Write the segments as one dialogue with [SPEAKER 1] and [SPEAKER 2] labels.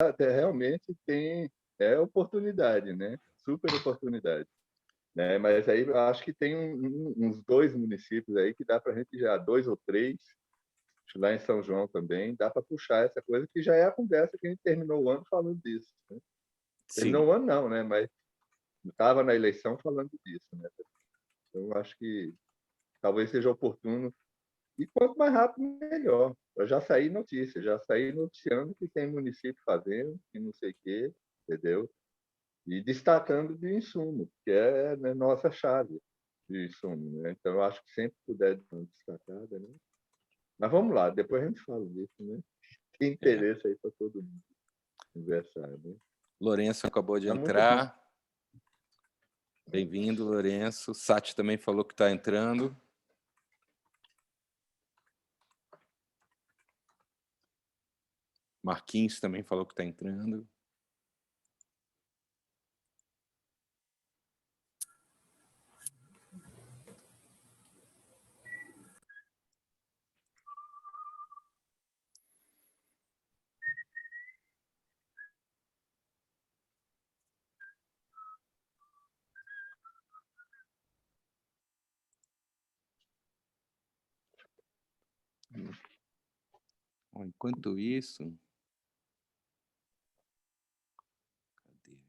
[SPEAKER 1] até realmente tem oportunidade, né? Super oportunidade. Né? Mas aí eu acho que tem uns 2 municípios aí que dá para a gente já, 2 ou 3, lá em São João também, dá para puxar essa coisa, que já é a conversa que a gente terminou o ano falando disso. Né?
[SPEAKER 2] Sim.
[SPEAKER 1] Terminou o ano não, né? Mas estava na eleição falando disso. Né? Então, eu acho que talvez seja oportuno. E quanto mais rápido, melhor. Eu já saí notícia, já saí noticiando que tem município fazendo, que não sei o quê, entendeu? E destacando de insumo, que é, né, nossa chave de insumo. Né? Então, eu acho que sempre puder dar uma destacada. Né? Mas vamos lá, depois a gente fala disso. Né? Tem interesse aí para todo mundo conversar. Né?
[SPEAKER 2] Lourenço acabou de
[SPEAKER 1] Tá muito bom.
[SPEAKER 2] entrar. Bem-vindo, Lourenço. Sati também falou que está entrando. Marquinhos também falou que está entrando. Enquanto isso... Cadê aqui?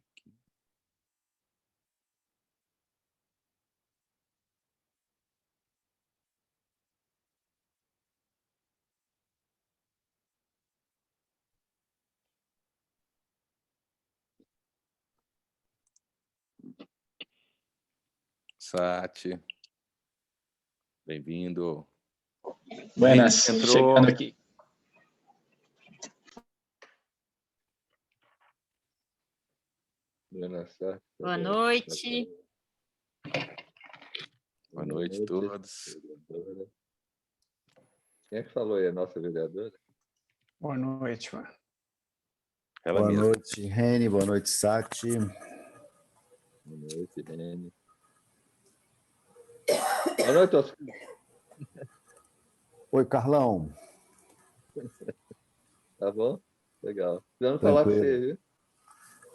[SPEAKER 2] Sati. Bem-vindo.
[SPEAKER 3] Buenas, chegando aqui.
[SPEAKER 4] Boa noite.
[SPEAKER 2] Boa noite a todos.
[SPEAKER 1] Quem é que falou aí? A nossa vereadora?
[SPEAKER 3] Boa noite, mano.
[SPEAKER 2] Ela
[SPEAKER 5] boa
[SPEAKER 2] mesma.
[SPEAKER 5] Noite, Reni. Boa noite, Sati.
[SPEAKER 1] Boa noite, Reni. Boa noite, Oscar.
[SPEAKER 5] Oi, Carlão.
[SPEAKER 1] Tá bom? Legal. Precisamos falar com você, viu?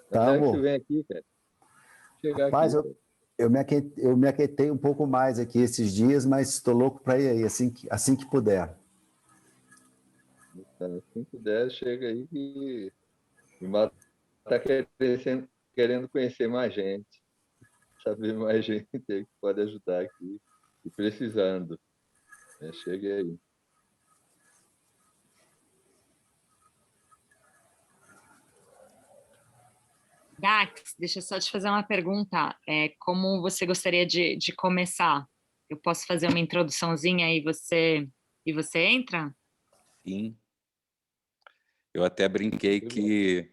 [SPEAKER 5] Tá
[SPEAKER 1] que
[SPEAKER 5] bom.
[SPEAKER 1] você vem aqui, cara. Chegar
[SPEAKER 5] Rapaz,
[SPEAKER 1] aqui.
[SPEAKER 5] eu me aquietei um pouco mais aqui esses dias, mas estou louco para ir aí, assim que puder.
[SPEAKER 1] Assim que puder, chega aí e está querendo conhecer mais gente, saber mais gente aí que pode ajudar aqui e precisando. Chegue aí.
[SPEAKER 4] Dax, deixa eu só te fazer uma pergunta. Como você gostaria de começar? Eu posso fazer uma introduçãozinha e você entra?
[SPEAKER 2] Sim. Eu até brinquei que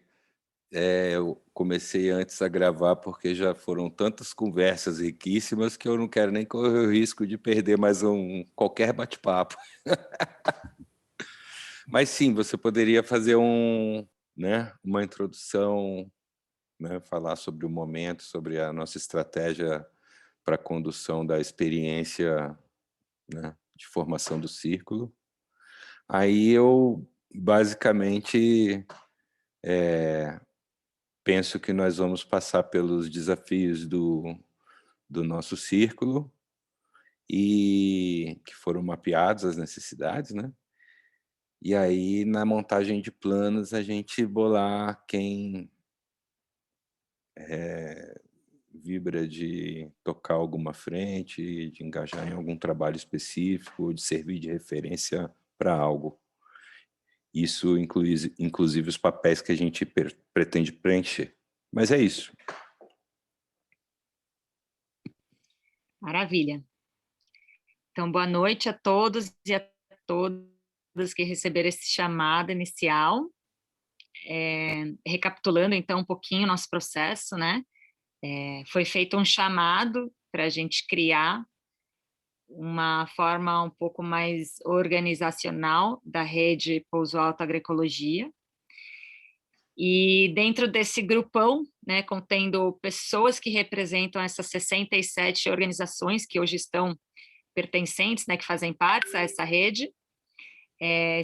[SPEAKER 2] eu comecei antes a gravar porque já foram tantas conversas riquíssimas que eu não quero nem correr o risco de perder mais qualquer bate-papo. Mas sim, você poderia fazer uma introdução, né, falar sobre o momento, sobre a nossa estratégia para a condução da experiência, né, de formação do círculo. Aí eu, basicamente, penso que nós vamos passar pelos desafios do nosso círculo e que foram mapeados as necessidades, né? E aí, na montagem de planos, a gente bolar quem vibra de tocar alguma frente, de engajar em algum trabalho específico, de servir de referência para algo. Isso inclusive os papéis que a gente pretende preencher. Mas é isso.
[SPEAKER 4] Maravilha. Então, boa noite a todos e a todas que receberam esse chamado inicial. Recapitulando, então, um pouquinho o nosso processo, né? Foi feito um chamado para a gente criar uma forma um pouco mais organizacional da rede Pouso Alto Agroecologia. E dentro desse grupão, né, contendo pessoas que representam essas 67 organizações que hoje estão pertencentes, né, que fazem parte dessa rede,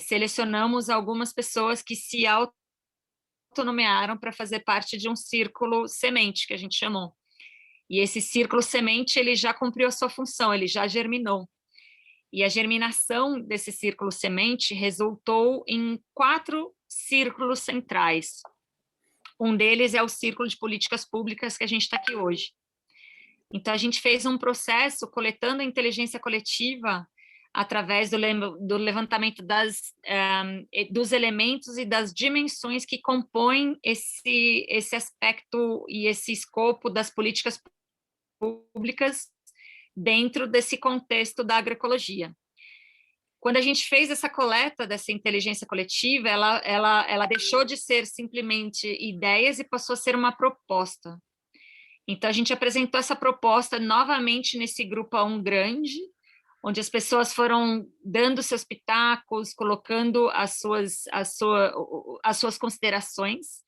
[SPEAKER 4] selecionamos algumas pessoas que se autonomearam para fazer parte de um círculo semente, que a gente chamou. E esse círculo semente, ele já cumpriu a sua função, ele já germinou. E a germinação desse círculo semente resultou em 4 círculos centrais. Um deles é o círculo de políticas públicas que a gente está aqui hoje. Então, a gente fez um processo coletando a inteligência coletiva através do levantamento dos elementos e das dimensões que compõem esse aspecto e esse escopo das políticas públicas dentro desse contexto da agroecologia. Quando a gente fez essa coleta dessa inteligência coletiva, ela deixou de ser simplesmente ideias e passou a ser uma proposta. Então, a gente apresentou essa proposta novamente nesse grupo A1 grande, onde as pessoas foram dando seus pitacos, colocando as suas considerações,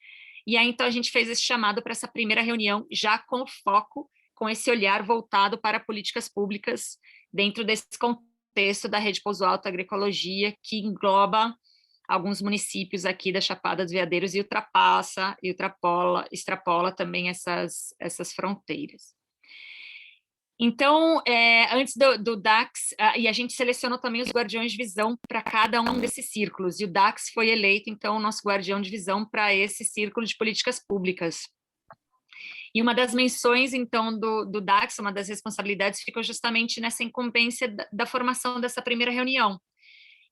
[SPEAKER 4] e aí, então, a gente fez esse chamado para essa primeira reunião, já com foco, com esse olhar voltado para políticas públicas, dentro desse contexto da Rede Pouso Alto Agroecologia, que engloba alguns municípios aqui da Chapada dos Veadeiros e extrapola também essas fronteiras. Então, antes do DAX, e a gente selecionou também os guardiões de visão para cada um desses círculos, e o DAX foi eleito, então, o nosso guardião de visão para esse círculo de políticas públicas. E uma das menções, então, do DAX, uma das responsabilidades, ficou justamente nessa incumbência da formação dessa primeira reunião.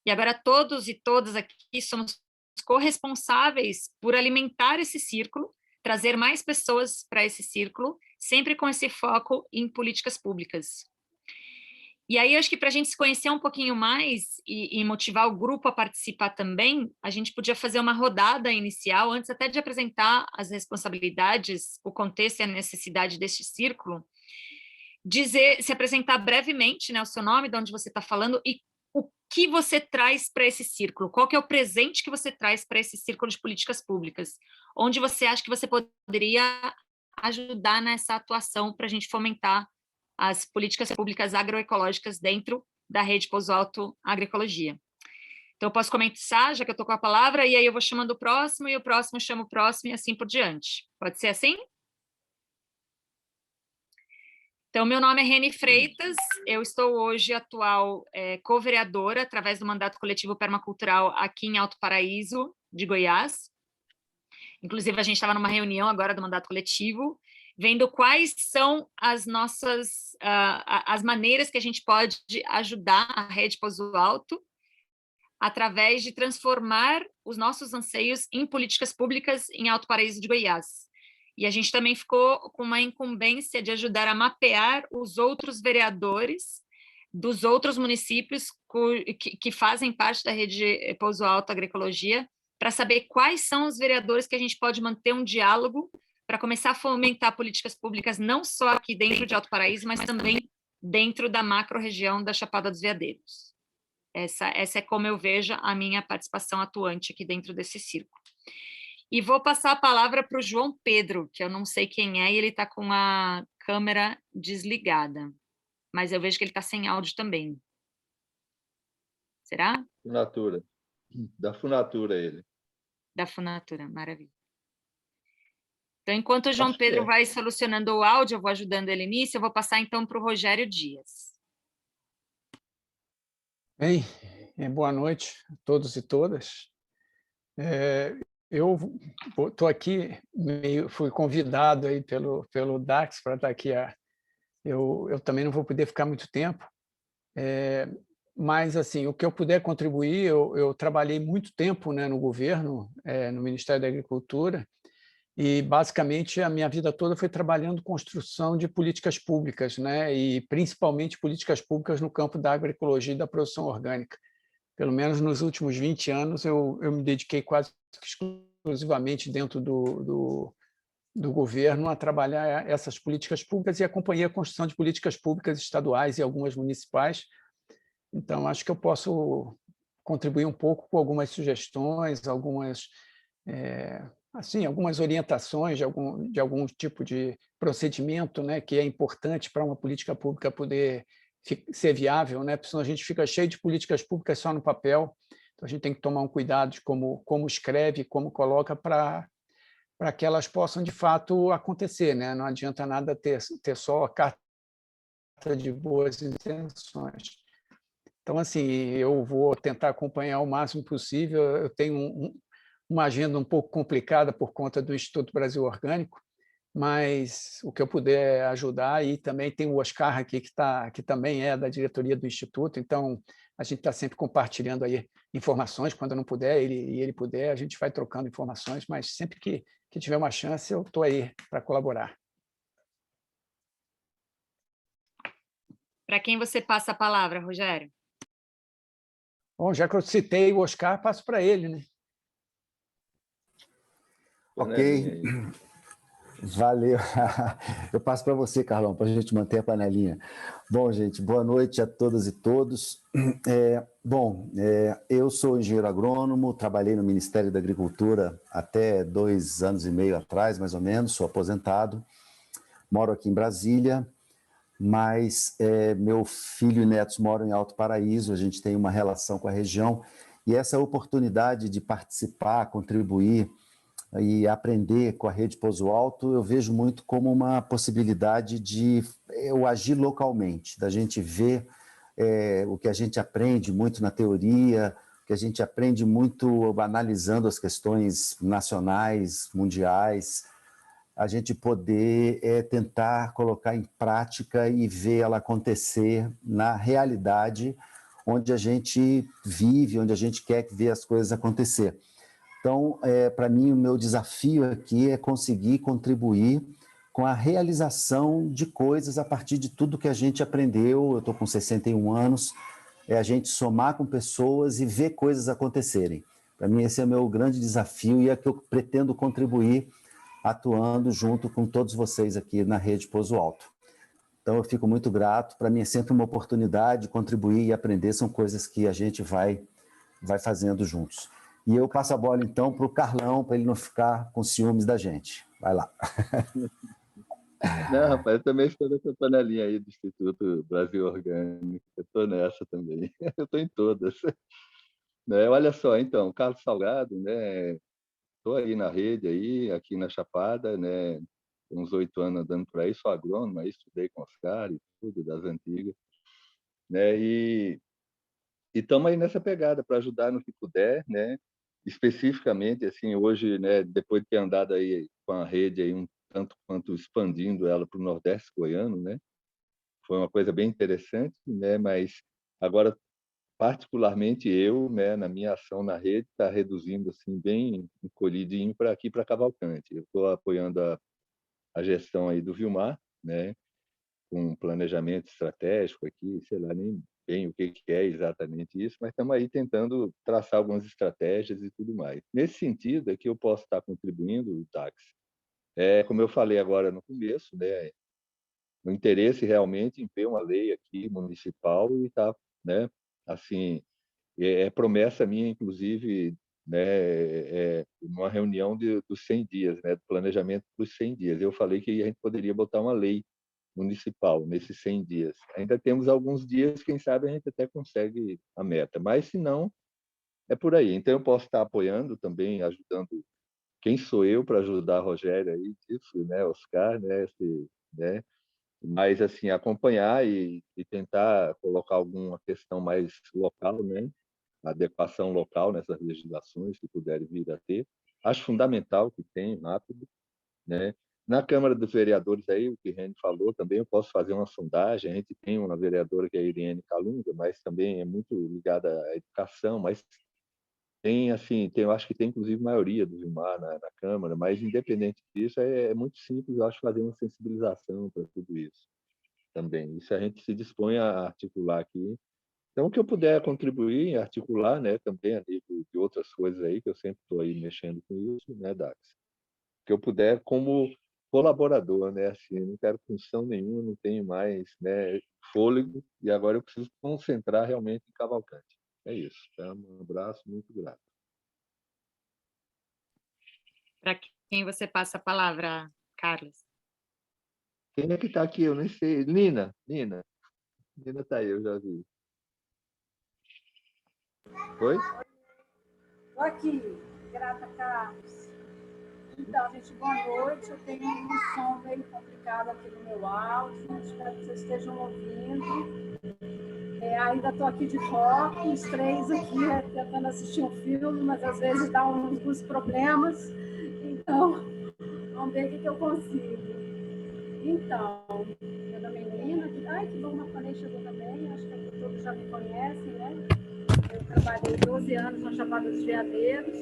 [SPEAKER 4] E agora todos e todas aqui somos corresponsáveis por alimentar esse círculo, trazer mais pessoas para esse círculo, sempre com esse foco em políticas públicas. E aí, acho que para a gente se conhecer um pouquinho mais e motivar o grupo a participar também, a gente podia fazer uma rodada inicial, antes até de apresentar as responsabilidades, o contexto e a necessidade deste círculo, se apresentar brevemente, né, o seu nome, de onde você está falando, e o que você traz para esse círculo, qual que é o presente que você traz para esse círculo de políticas públicas, onde você acha que você poderia ajudar nessa atuação para a gente fomentar as políticas públicas agroecológicas dentro da Rede Pouso Alto Agroecologia. Então, eu posso começar, já que eu estou com a palavra, e aí eu vou chamando o próximo, e o próximo chama o próximo, e assim por diante. Pode ser assim? Então, meu nome é Reni Freitas, eu estou hoje atual co-vereadora, através do mandato coletivo permacultural aqui em Alto Paraíso, de Goiás. Inclusive, a gente estava numa reunião agora do mandato coletivo, vendo quais são as maneiras que a gente pode ajudar a Rede Pouso Alto através de transformar os nossos anseios em políticas públicas em Alto Paraíso de Goiás. E a gente também ficou com uma incumbência de ajudar a mapear os outros vereadores dos outros municípios que fazem parte da Rede Pouso Alto Agroecologia, para saber quais são os vereadores que a gente pode manter um diálogo para começar a fomentar políticas públicas não só aqui dentro de Alto Paraíso, mas também dentro da macro-região da Chapada dos Veadeiros. Essa é como eu vejo a minha participação atuante aqui dentro desse círculo. E vou passar a palavra para o João Pedro, que eu não sei quem é, e ele está com a câmera desligada. Mas eu vejo que ele está sem áudio também. Será?
[SPEAKER 1] Funatura. Da Funatura, ele.
[SPEAKER 4] Da Funatura, maravilha. Então, enquanto o João Pedro vai solucionando o áudio, eu vou ajudando ele nisso, eu vou passar então para o Rogério Dias.
[SPEAKER 3] Bem, boa noite a todos e todas. Eu estou aqui, fui convidado aí pelo DAX para estar aqui. Eu também não vou poder ficar muito tempo, mas assim, o que eu puder contribuir, eu trabalhei muito tempo, né, no governo, no Ministério da Agricultura, e basicamente a minha vida toda foi trabalhando construção de políticas públicas, né, e principalmente políticas públicas no campo da agroecologia e da produção orgânica. Pelo menos nos últimos 20 anos eu me dediquei quase exclusivamente dentro do governo a trabalhar essas políticas públicas e acompanhei a construção de políticas públicas estaduais e algumas municipais. Então, acho que eu posso contribuir um pouco com algumas sugestões, algumas orientações de algum tipo de procedimento, né, que é importante para uma política pública poder ser viável, né, porque senão a gente fica cheio de políticas públicas só no papel. Então, a gente tem que tomar um cuidado de como escreve, como coloca, para para que elas possam, de fato, acontecer, né? Não adianta nada ter só a carta de boas intenções. Então, assim, eu vou tentar acompanhar o máximo possível. Eu tenho uma agenda um pouco complicada por conta do Instituto Brasil Orgânico, mas o que eu puder ajudar, e também tem o Oscar aqui, que também é da diretoria do Instituto, então a gente está sempre compartilhando aí informações, quando eu não puder, ele puder, a gente vai trocando informações, mas sempre que tiver uma chance, eu estou aí para colaborar.
[SPEAKER 4] Para quem você passa a palavra, Rogério?
[SPEAKER 3] Bom, já que eu citei o Oscar, passo para ele, né?
[SPEAKER 5] Ok, valeu. Eu passo para você, Carlão, para a gente manter a panelinha. Bom, gente, boa noite a todas e todos. Eu sou engenheiro agrônomo, trabalhei no Ministério da Agricultura até 2 anos e meio atrás, mais ou menos, sou aposentado, moro aqui em Brasília, mas meu filho e netos moram em Alto Paraíso, a gente tem uma relação com a região, e essa oportunidade de participar, contribuir e aprender com a Rede Pouso Alto, eu vejo muito como uma possibilidade de eu agir localmente, da gente ver o que a gente aprende muito na teoria, o que a gente aprende muito analisando as questões nacionais, mundiais, a gente poder tentar colocar em prática e ver ela acontecer na realidade onde a gente vive, onde a gente quer ver as coisas acontecer. Então, para mim, o meu desafio aqui é conseguir contribuir com a realização de coisas a partir de tudo que a gente aprendeu. Eu estou com 61 anos, a gente somar com pessoas e ver coisas acontecerem. Para mim, esse é o meu grande desafio e é que eu pretendo contribuir atuando junto com todos vocês aqui na Rede Pouso Alto. Então, eu fico muito grato. Para mim, é sempre uma oportunidade, contribuir e aprender, são coisas que a gente vai fazendo juntos. E eu passo a bola, então, para o Carlão, para ele não ficar com ciúmes da gente. Vai lá.
[SPEAKER 1] Não, rapaz, eu também estou nessa panelinha aí do Instituto Brasil Orgânico. Eu estou nessa também. Eu estou em todas. Né? Olha só, então, Carlos Salgado, né? Estou aí na rede, aí, aqui na Chapada, né? Uns 8 anos andando por aí, sou agrônomo, aí estudei com Oscar e tudo, das antigas. Né? E estamos aí nessa pegada para ajudar no que puder, né? Especificamente, assim, hoje, né, depois de ter andado aí com a rede aí um tanto quanto expandindo ela para o Nordeste goiano, né? Foi uma coisa bem interessante, né? Mas agora, particularmente eu, né, na minha ação na rede, está reduzindo assim bem encolhidinho para aqui para Cavalcante. Eu estou apoiando a gestão aí do Vilmar, né? Com um planejamento estratégico aqui, sei lá nem bem o que é exatamente isso, mas estamos aí tentando traçar algumas estratégias e tudo mais. Nesse sentido, é que eu posso estar contribuindo, Táxi, como eu falei agora no começo, né, o interesse realmente em ver uma lei aqui municipal e tá, né, assim, promessa minha, inclusive, né, numa reunião dos 100 dias, né, do planejamento dos 100 dias. Eu falei que a gente poderia botar uma lei municipal nesses 100 dias. Ainda temos alguns dias, quem sabe a gente até consegue a meta, mas se não, é por aí. Então eu posso estar apoiando também, ajudando. Quem sou eu para ajudar a Rogério aí disso, né, Oscar, né, mas assim acompanhar e tentar colocar alguma questão mais local, né, adequação local nessas legislações que puderem vir a ter. Acho fundamental que tenha rápido, né? Na Câmara dos Vereadores, aí, o que o Reni falou, também eu posso fazer uma sondagem. A gente tem uma vereadora que é a Irene Calunga, mas também é muito ligada à educação, mas tem, assim, eu acho que tem, inclusive, maioria do Vilmar na Câmara, mas, independente disso, é muito simples, eu acho, fazer uma sensibilização para tudo isso também. Isso a gente se dispõe a articular aqui. Então, o que eu puder contribuir, articular, né, também a nível de outras coisas aí, que eu sempre estou aí mexendo com isso, né, Dax? Que eu puder como colaborador, né? Assim, não quero função nenhuma, não tenho mais, né, fôlego e agora eu preciso concentrar realmente em Cavalcante. É isso. Tá? Um abraço, muito grato.
[SPEAKER 4] Para quem você passa a palavra, Carlos?
[SPEAKER 1] Quem é que está aqui? Eu nem sei. Nina está aí, eu já vi. Oi?
[SPEAKER 6] Estou aqui, grata, Carlos. Então, gente, boa noite. Eu tenho um som meio complicado aqui no meu áudio. Espero que vocês estejam ouvindo. Ainda estou aqui de foco, os três aqui tentando assistir um filme, mas às vezes dá alguns problemas. Então, vamos ver o que eu consigo. Então, meu nome é Nina. Ai, que bom, o Marconei chegou também. Acho que todos já me conhecem, né? Eu trabalhei 12 anos na Chapada dos Veadeiros.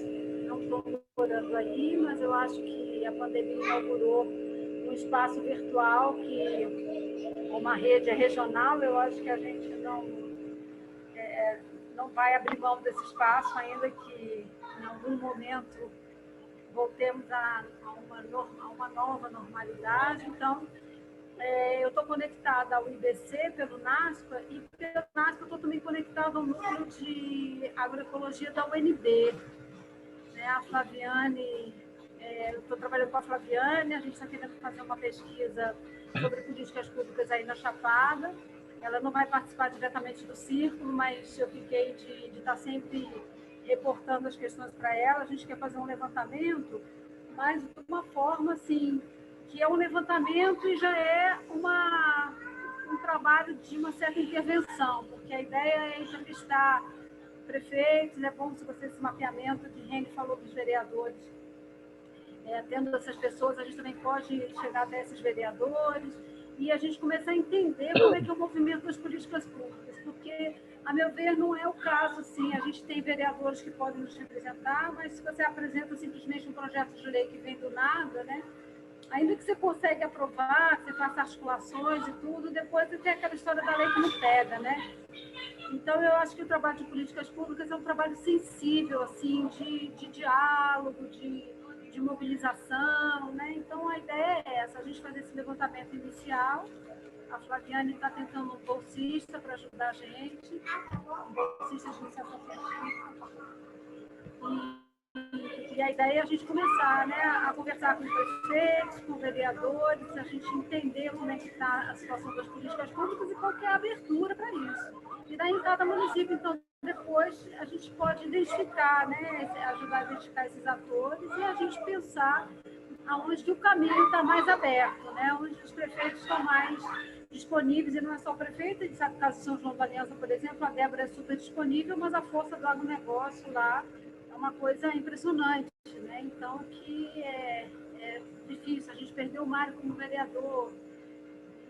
[SPEAKER 6] Não estou morando aí, mas eu acho que a pandemia inaugurou um espaço virtual que uma rede regional. Eu acho que a gente não vai abrir mão desse espaço, ainda que em algum momento voltemos a uma nova normalidade. Então, eu estou conectada ao IBC pelo NASPA, e pelo NASPA eu estou também conectada ao núcleo de agroecologia da UNB. A Flaviane, eu estou trabalhando com a Flaviane, a gente está querendo fazer uma pesquisa sobre políticas públicas aí na Chapada. Ela não vai participar diretamente do círculo, mas eu fiquei de estar sempre reportando as questões para ela. A gente quer fazer um levantamento, mas de uma forma assim, que é um levantamento e já é um trabalho de uma certa intervenção, porque a ideia é entrevistar prefeitos. É bom se você esse mapeamento que Reni falou dos vereadores. Tendo essas pessoas, a gente também pode chegar até esses vereadores e a gente começar a entender como é que é o movimento das políticas públicas, porque, a meu ver, não é o caso, assim, a gente tem vereadores que podem nos representar, mas se você apresenta simplesmente um projeto de lei que vem do nada, né, ainda que você consiga aprovar, que você faça articulações e tudo, depois você tem aquela história da lei que não pega, né? Então, eu acho que o trabalho de políticas públicas é um trabalho sensível, assim, de diálogo, de mobilização, né? Então, a ideia é essa, a gente fazer esse levantamento inicial. A Flaviane está tentando um bolsista para ajudar a gente, um bolsista de iniciação científica. E a ideia é a gente começar, né, a conversar com prefeitos, com vereadores, a gente entender como é que está a situação das políticas públicas e qual que é a abertura para isso. E daí, em cada município, então, depois a gente pode identificar, né, ajudar a identificar esses atores e a gente pensar aonde que o caminho está mais aberto, né, onde os prefeitos estão mais disponíveis, e não é só o prefeito, a gente sabe que o caso de São João da Aliança, por exemplo, a Débora é super disponível, mas a força do agronegócio lá é uma coisa impressionante, né? Então, que é difícil. A gente perdeu o Mário como vereador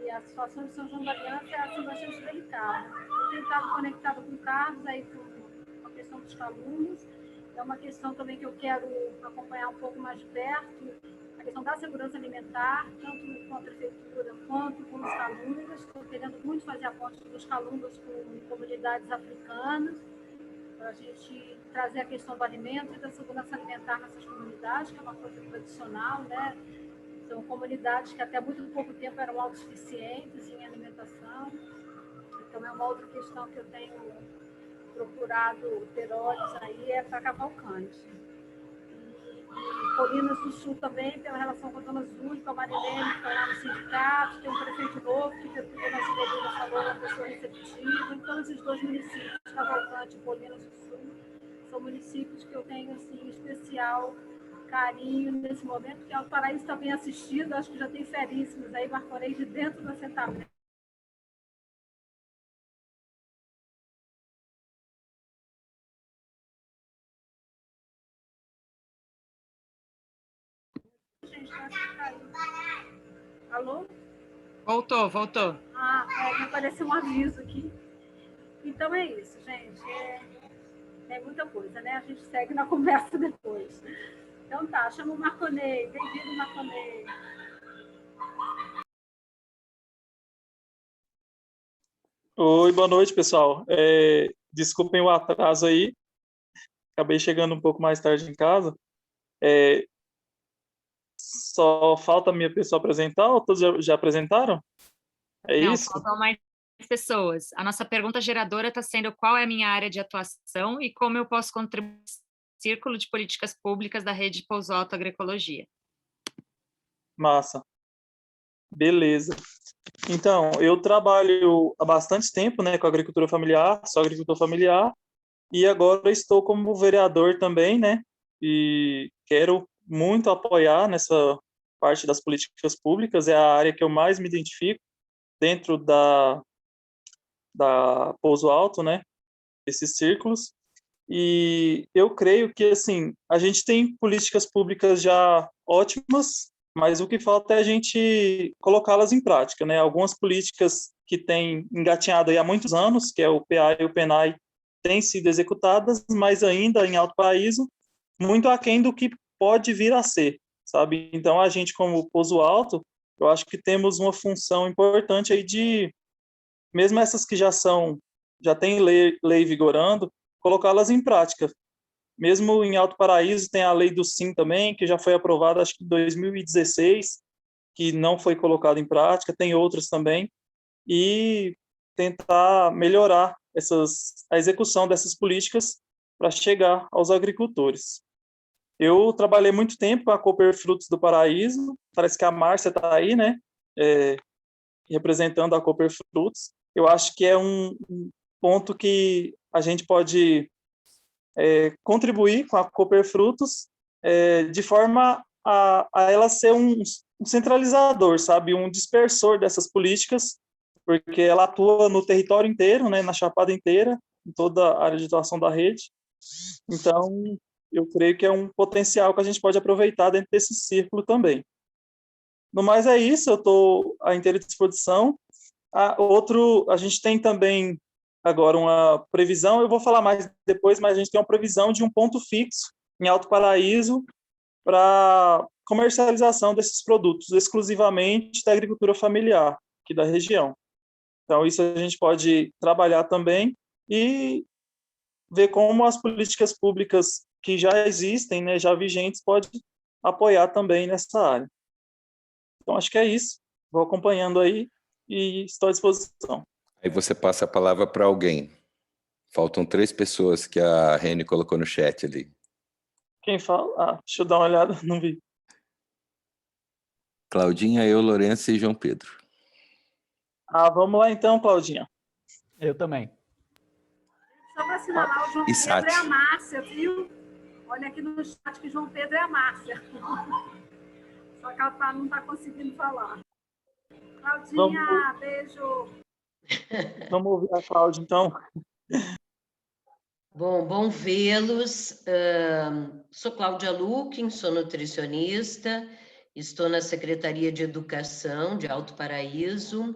[SPEAKER 6] e a situação de São João da Aliança é assim, bastante delicada. Eu tenho estado conectada com o Carlos aí com a questão dos calunos. É uma questão também que eu quero acompanhar um pouco mais de perto, a questão da segurança alimentar, tanto com a prefeitura quanto com os calungas. Estou querendo muito fazer a ponte dos calungas com comunidades africanas, para a gente trazer a questão do alimento e da segurança alimentar nessas comunidades, que é uma coisa tradicional, né? São comunidades que até muito pouco tempo eram autossuficientes em alimentação. Então, é uma outra questão que eu tenho procurado ter olhos aí, é para Cavalcante. E Colinas do Sul também tem uma relação com a Dona Zul e com a Marilene, que estão lá no sindicato, tem um prefeito novo, que a Dona Silvia falou, é uma pessoa receptiva. Então, esses dois municípios, Cavalcante e Colinas do Sul, são municípios que eu tenho, assim, especial carinho nesse momento, porque o Paraíso está bem assistido, acho que já tem feríssimos aí, Marconei de dentro do assentamento. Gente, acho que caiu. Alô?
[SPEAKER 4] Voltou.
[SPEAKER 6] Me apareceu um aviso aqui. Então é isso, gente. É muita coisa, né? A gente segue na conversa depois. Então tá, chama o Marconei. Bem-vindo, Marconei.
[SPEAKER 7] Oi, boa noite, pessoal. Desculpem o atraso aí. Acabei chegando um pouco mais tarde em casa. Só falta a minha pessoa apresentar, ou todos já apresentaram?
[SPEAKER 4] Não,
[SPEAKER 7] isso?
[SPEAKER 4] faltam mais pessoas. A nossa pergunta geradora está sendo qual é a minha área de atuação e como eu posso contribuir no Círculo de Políticas Públicas da Rede Pouso Alto Agroecologia.
[SPEAKER 7] Massa. Beleza. Então, eu trabalho há bastante tempo, né, com agricultura familiar, sou agricultor familiar, e agora estou como vereador também, né, e quero muito apoiar nessa parte das políticas públicas, é a área que eu mais me identifico dentro da Pouso Alto, né, esses círculos. E eu creio que, assim, a gente tem políticas públicas já ótimas, mas o que falta é a gente colocá-las em prática, né? Algumas políticas que têm engatinhado aí há muitos anos, que é o PA e o PENAI, têm sido executadas, mas ainda em Alto Paraíso, muito aquém do que pode vir a ser, sabe? Então, a gente, como Pouso Alto, eu acho que temos uma função importante aí de, mesmo essas que já têm lei vigorando, colocá-las em prática. Mesmo em Alto Paraíso tem a lei do Sim também, que já foi aprovada, acho que em 2016, que não foi colocada em prática, tem outras também, e tentar melhorar a execução dessas políticas para chegar aos agricultores. Eu trabalhei muito tempo com a Cooper Frutos do Paraíso, parece que a Márcia está aí, né, representando a Cooper Frutos. Eu acho que é um ponto que a gente pode contribuir com a Cooper Frutos de forma a ela ser um centralizador, sabe, um dispersor dessas políticas, porque ela atua no território inteiro, né, na Chapada inteira, em toda a área de atuação da rede. Então, eu creio que é um potencial que a gente pode aproveitar dentro desse círculo também. No mais é isso, eu estou à inteira disposição. A gente tem também agora uma previsão, eu vou falar mais depois, mas a gente tem uma previsão de um ponto fixo em Alto Paraíso para comercialização desses produtos, exclusivamente da agricultura familiar aqui da região. Então, isso a gente pode trabalhar também e ver como as políticas públicas que já existem, né, já vigentes, pode apoiar também nessa área. Então, acho que é isso. Vou acompanhando aí e estou à disposição.
[SPEAKER 2] Aí você passa a palavra para alguém. Faltam 3 pessoas que a Reni colocou no chat ali.
[SPEAKER 7] Quem fala? Deixa eu dar uma olhada, não vi.
[SPEAKER 2] Claudinha, eu, Lourenço e João Pedro.
[SPEAKER 7] Vamos lá então, Claudinha.
[SPEAKER 3] Eu também.
[SPEAKER 6] Só para assinalar, o João
[SPEAKER 2] E
[SPEAKER 6] Pedro
[SPEAKER 2] Sati.
[SPEAKER 6] é a Márcia, viu? Olha aqui no chat que João Pedro é a Márcia. Só que ela não está conseguindo falar. Claudinha, beijo.
[SPEAKER 7] Vamos ouvir a Cláudia, então.
[SPEAKER 8] Bom vê-los. Sou Cláudia Luquin, sou nutricionista, estou na Secretaria de Educação de Alto Paraíso.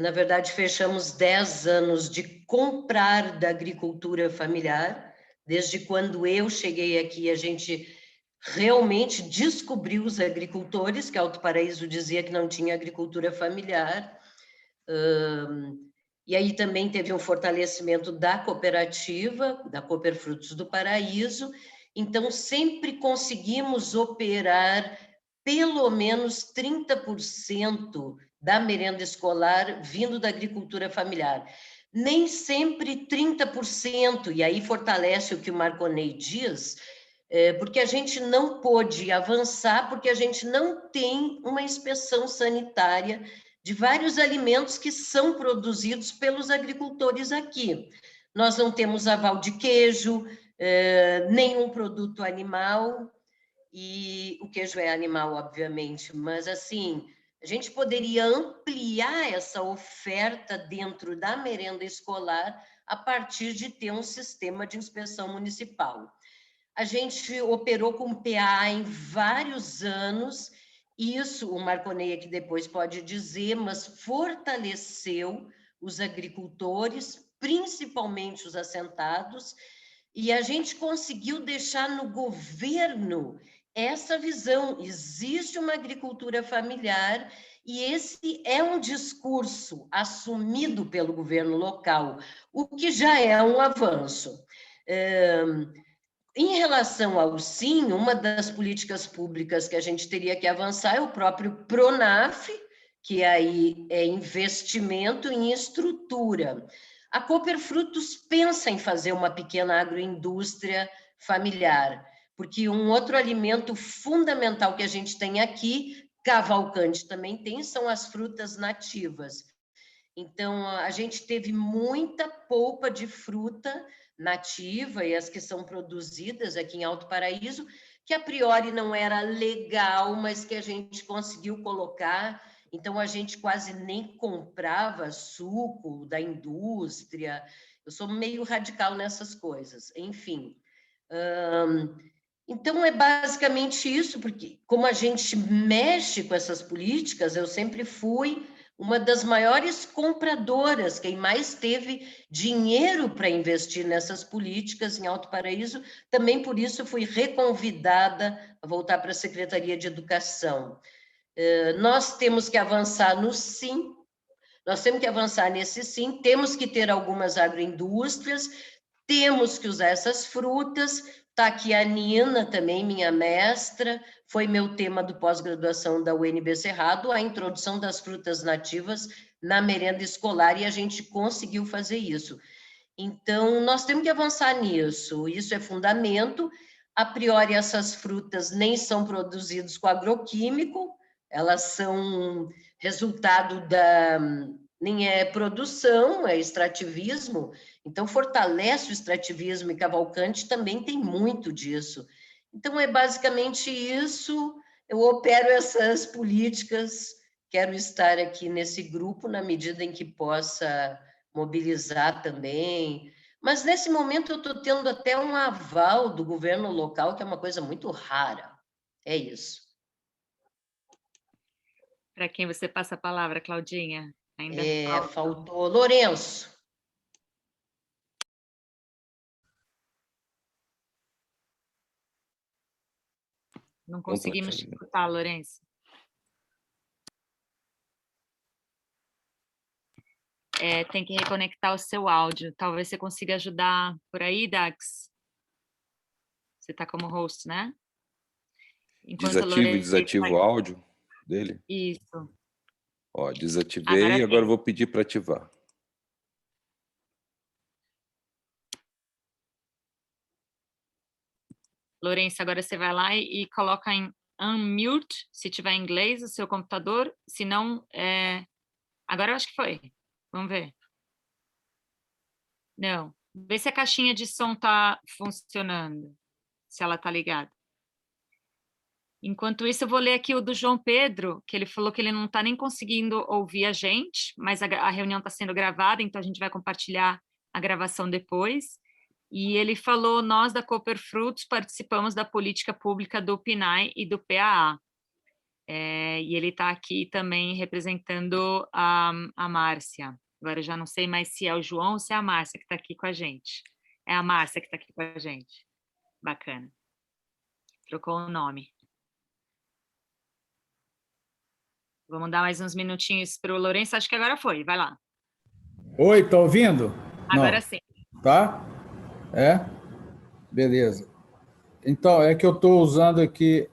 [SPEAKER 8] Na verdade, fechamos 10 anos de comprar da agricultura familiar. Desde quando eu cheguei aqui, a gente realmente descobriu os agricultores, que Alto Paraíso dizia que não tinha agricultura familiar. E aí também teve um fortalecimento da cooperativa, da Cooper Frutos do Paraíso. Então, sempre conseguimos operar pelo menos 30% da merenda escolar vindo da agricultura familiar. Nem sempre 30%, e aí fortalece o que o Marconey diz, porque a gente não pôde avançar, porque a gente não tem uma inspeção sanitária de vários alimentos que são produzidos pelos agricultores aqui. Nós não temos aval de queijo, nenhum produto animal, e o queijo é animal, obviamente, mas assim, a gente poderia ampliar essa oferta dentro da merenda escolar a partir de ter um sistema de inspeção municipal. A gente operou com PA em vários anos. Isso o Marconey aqui depois pode dizer, mas fortaleceu os agricultores, principalmente os assentados, e a gente conseguiu deixar no governo essa visão. Existe uma agricultura familiar e esse é um discurso assumido pelo governo local, o que já é um avanço. Em relação ao SIM, uma das políticas públicas que a gente teria que avançar é o próprio PRONAF, que aí é investimento em estrutura. A Cooper Frutos pensa em fazer uma pequena agroindústria familiar, porque um outro alimento fundamental que a gente tem aqui, Cavalcante também tem, são as frutas nativas. Então, a gente teve muita polpa de fruta nativa e as que são produzidas aqui em Alto Paraíso, que a priori não era legal, mas que a gente conseguiu colocar. Então, a gente quase nem comprava suco da indústria. Eu sou meio radical nessas coisas. Enfim. Então, é basicamente isso, porque como a gente mexe com essas políticas, eu sempre fui uma das maiores compradoras, quem mais teve dinheiro para investir nessas políticas em Alto Paraíso. Também por isso fui reconvidada a voltar para a Secretaria de Educação. Nós temos que avançar no sim, nós temos que avançar nesse sim, temos que ter algumas agroindústrias, temos que usar essas frutas. Está aqui a Nina, também minha mestra, foi meu tema do pós-graduação da UNB Cerrado, a introdução das frutas nativas na merenda escolar, e a gente conseguiu fazer isso. Então, nós temos que avançar nisso, isso é fundamento. A priori, essas frutas nem são produzidas com agroquímico, elas são resultado da... nem é produção, é extrativismo. Então, fortalece o extrativismo, e Cavalcante também tem muito disso. Então, é basicamente isso. Eu opero essas políticas, quero estar aqui nesse grupo na medida em que possa mobilizar também. Mas, nesse momento, eu estou tendo até um aval do governo local, que é uma coisa muito rara. É isso.
[SPEAKER 4] Para quem você passa a palavra, Claudinha? Ainda
[SPEAKER 8] faltou Lourenço.
[SPEAKER 4] Não conseguimos te escutar, Lourenço. Tem que reconectar o seu áudio. Talvez você consiga ajudar por aí, Dax. Você está como host, né?
[SPEAKER 2] Desativo e desativo o áudio dele?
[SPEAKER 4] Isso.
[SPEAKER 2] Ó, desativei e agora vou pedir para ativar.
[SPEAKER 4] Lourenço, agora você vai lá e coloca em unmute, se tiver em inglês, o seu computador. Se não, agora eu acho que foi. Vamos ver. Não. Vê se a caixinha de som está funcionando. Se ela está ligada. Enquanto isso, eu vou ler aqui o do João Pedro, que ele falou que ele não está nem conseguindo ouvir a gente, mas a reunião está sendo gravada, então a gente vai compartilhar a gravação depois. E ele falou, nós da Cooper Frutos participamos da política pública do PNAE e do PAA. E ele está aqui também representando a Márcia. Agora eu já não sei mais se é o João ou se é a Márcia que está aqui com a gente. É a Márcia que está aqui com a gente. Bacana. Trocou o nome. Vamos dar mais uns minutinhos para o Lourenço. Acho que agora foi. Vai lá.
[SPEAKER 9] Oi, tá ouvindo?
[SPEAKER 4] Agora não. Sim.
[SPEAKER 9] Tá? Beleza. Então, é que eu estou usando aqui...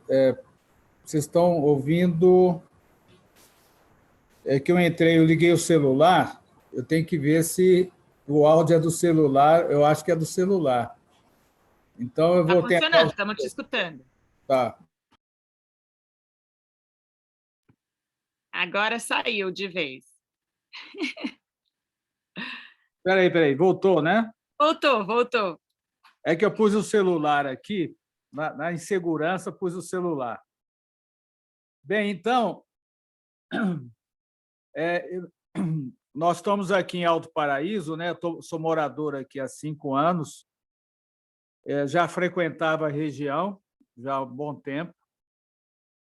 [SPEAKER 9] vocês estão ouvindo... É que eu liguei o celular, eu tenho que ver se o áudio é do celular, eu acho que é do celular. Então, eu vou tentar...
[SPEAKER 4] Está funcionando, estamos te escutando.
[SPEAKER 9] Tá.
[SPEAKER 4] Agora saiu de vez.
[SPEAKER 9] Espera aí, voltou, né?
[SPEAKER 4] Voltou.
[SPEAKER 9] É que eu pus o celular aqui, na insegurança, pus o celular. Bem, então, nós estamos aqui em Alto Paraíso, né? Sou morador aqui há 5 anos, já frequentava a região já há um bom tempo,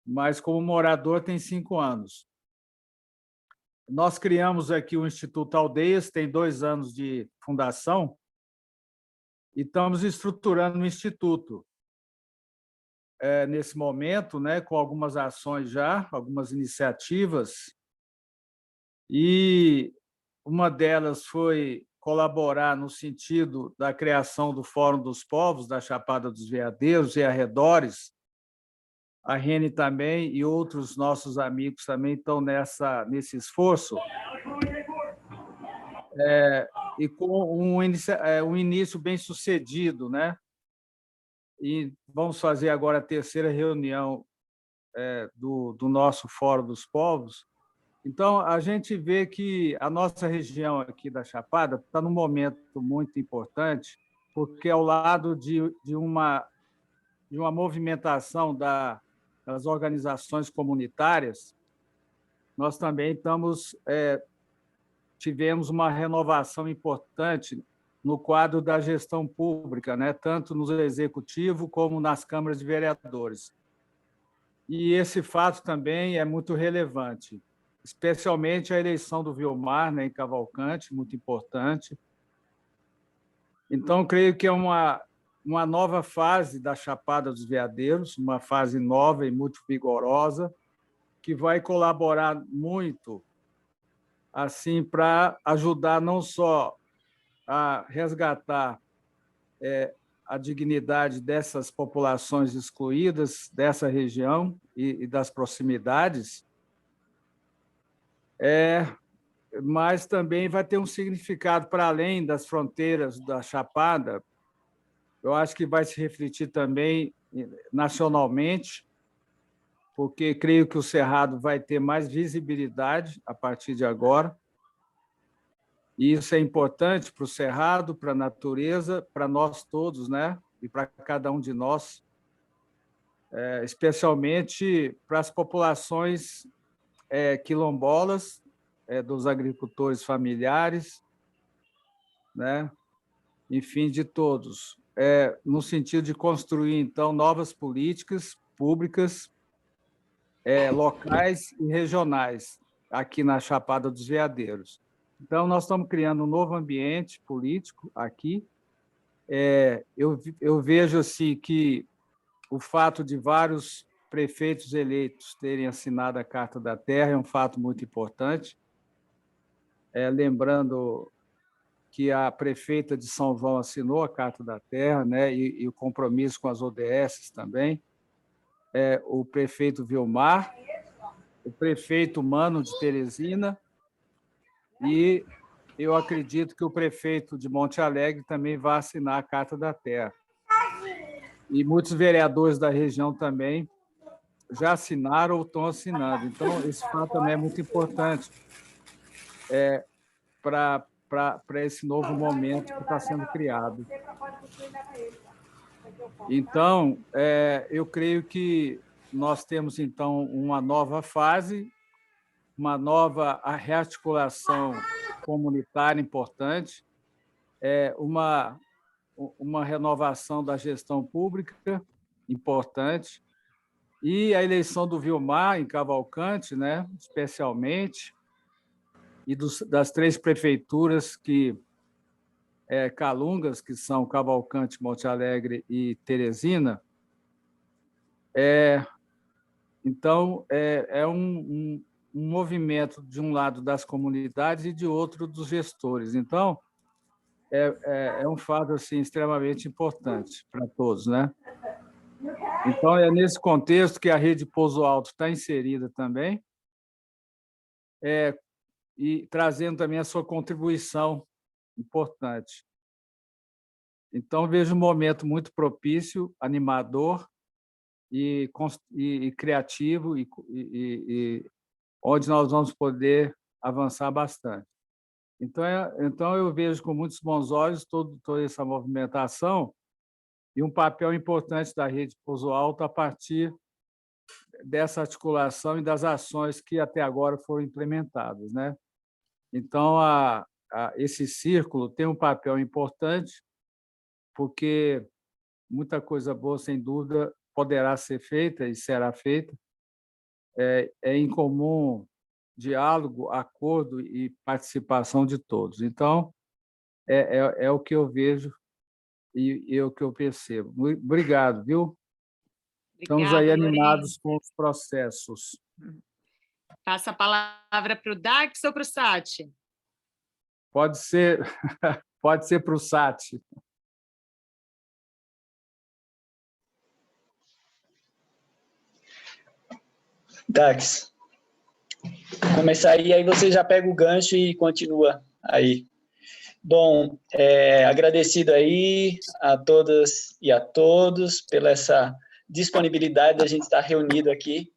[SPEAKER 9] mas como morador tem 5 anos. Nós criamos aqui o Instituto Aldeias, tem 2 anos de fundação, e estamos estruturando o Instituto. Nesse momento, né, com algumas ações já, algumas iniciativas, e uma delas foi colaborar no sentido da criação do Fórum dos Povos, da Chapada dos Veadeiros e arredores. A Rene também e outros nossos amigos também estão nesse esforço. E com um início bem sucedido, né? E vamos fazer agora a 3ª reunião do nosso Fórum dos Povos. Então, a gente vê que a nossa região aqui da Chapada está num momento muito importante, porque ao lado de uma de uma movimentação das organizações comunitárias, nós também tivemos uma renovação importante no quadro da gestão pública, né? Tanto no Executivo como nas câmaras de vereadores. E esse fato também é muito relevante, especialmente a eleição do Vilmar, né, em Cavalcante, muito importante. Então, creio que é uma nova fase da Chapada dos Veadeiros, uma fase nova e muito vigorosa, que vai colaborar muito assim para ajudar não só a resgatar a dignidade dessas populações excluídas dessa região e das proximidades, mas também vai ter um significado para além das fronteiras da Chapada. Eu acho que vai se refletir também nacionalmente, porque creio que o Cerrado vai ter mais visibilidade a partir de agora. E isso é importante para o Cerrado, para a natureza, para nós todos, né? E para cada um de nós, especialmente para as populações quilombolas, dos agricultores familiares, né? Enfim, de todos, no sentido de construir, então, novas políticas públicas, locais e regionais, aqui na Chapada dos Veadeiros. Então, nós estamos criando um novo ambiente político aqui. Eu vejo assim, que o fato de vários prefeitos eleitos terem assinado a Carta da Terra é um fato muito importante. Lembrando que a prefeita de São João assinou a Carta da Terra, né, e o compromisso com as ODS também, o prefeito Vilmar, o prefeito Mano de Teresina, e eu acredito que o prefeito de Monte Alegre também vai assinar a Carta da Terra. E muitos vereadores da região também já assinaram ou estão assinando. Então, esse fato também é muito importante para esse novo momento que está sendo criado. Então, eu creio que nós temos, então, uma nova fase, uma nova rearticulação comunitária importante, uma renovação da gestão pública importante, e a eleição do Vilmar em Cavalcante, né, especialmente, e das 3 prefeituras calungas, que são Cavalcante, Monte Alegre e Teresina. Então, é um movimento, de um lado, das comunidades e de outro, dos gestores. Então, é um fato assim, extremamente importante para todos, né? Então, é nesse contexto que a Rede Pouso Alto está inserida também, e trazendo também a sua contribuição importante. Então, vejo um momento muito propício, animador e criativo, e onde nós vamos poder avançar bastante. Então eu vejo com muitos bons olhos toda essa movimentação e um papel importante da Rede Pouso Alto a partir dessa articulação e das ações que até agora foram implementadas, né? Então, esse círculo tem um papel importante, porque muita coisa boa, sem dúvida, poderá ser feita e será feita. Em comum diálogo, acordo e participação de todos. Então, é o que eu vejo e é o que eu percebo. Obrigado, viu? Estamos aí animados com os processos.
[SPEAKER 4] Passa a palavra para o Dax ou para o Sati?
[SPEAKER 9] Pode ser para o Sati.
[SPEAKER 10] Dax, começar aí você já pega o gancho e continua aí. Bom, agradecido aí a todas e a todos pela essa disponibilidade da gente estar reunido aqui,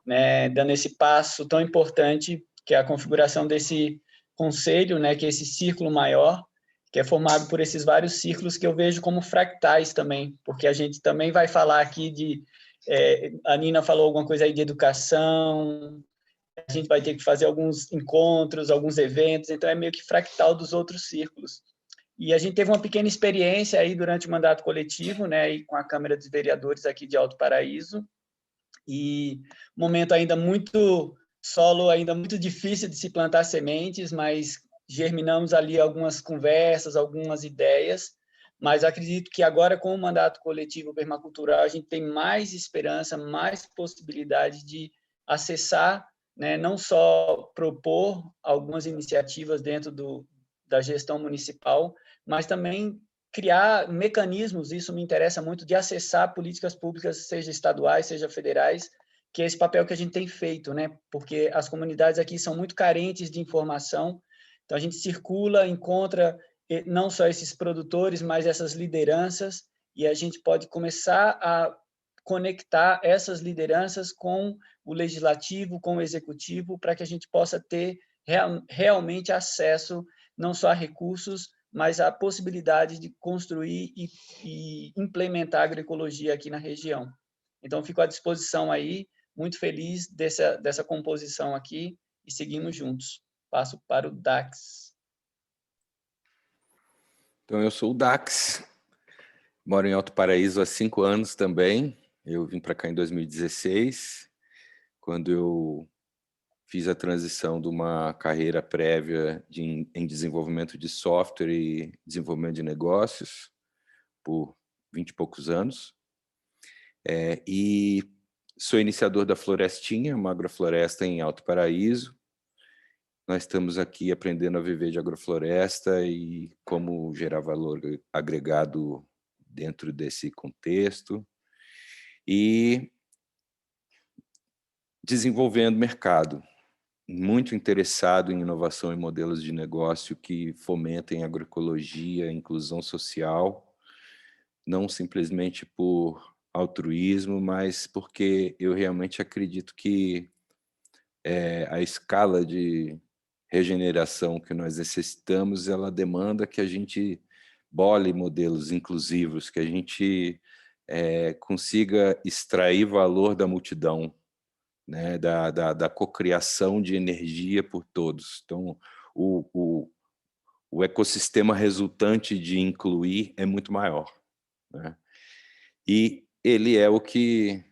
[SPEAKER 10] né, dando esse passo tão importante que é a configuração desse conselho, né, que é esse círculo maior, que é formado por esses vários círculos que eu vejo como fractais também, porque a gente também vai falar aqui de... a Nina falou alguma coisa aí de educação, a gente vai ter que fazer alguns encontros, alguns eventos, então é meio que fractal dos outros círculos. E a gente teve uma pequena experiência aí durante o mandato coletivo, né, aí com a Câmara dos Vereadores aqui de Alto Paraíso, e momento ainda muito solo, ainda muito difícil de se plantar sementes, mas germinamos ali algumas conversas, algumas ideias, mas acredito que agora com o mandato coletivo permacultural a gente tem mais esperança, mais possibilidade de acessar, né, não só propor algumas iniciativas dentro da gestão municipal, mas também criar mecanismos, isso me interessa muito, de acessar políticas públicas, seja estaduais, seja federais, que é esse papel que a gente tem feito, né? Porque as comunidades aqui são muito carentes de informação, então a gente circula, encontra não só esses produtores, mas essas lideranças, e a gente pode começar a conectar essas lideranças com o legislativo, com o executivo, para que a gente possa ter realmente acesso não só a recursos, mas a possibilidade de construir e implementar a agroecologia aqui na região. Então, fico à disposição aí, muito feliz dessa composição aqui, e seguimos juntos. Passo para o Dax.
[SPEAKER 2] Então, eu sou o Dax, moro em Alto Paraíso há 5 anos também. Eu vim para cá em 2016, quando eu fiz a transição de uma carreira prévia em desenvolvimento de software e desenvolvimento de negócios por 20 e poucos anos. E sou iniciador da Florestinha, uma agrofloresta em Alto Paraíso. Nós estamos aqui aprendendo a viver de agrofloresta e como gerar valor agregado dentro desse contexto. E desenvolvendo mercado. Muito interessado em inovação e modelos de negócio que fomentem agroecologia, inclusão social, não simplesmente por altruísmo, mas porque eu realmente acredito que a escala de regeneração que nós necessitamos, ela demanda que a gente bole modelos inclusivos, que a gente consiga extrair valor da multidão, né, da cocriação de energia por todos. Então, o ecossistema resultante de incluir é muito maior, né? E ele é o que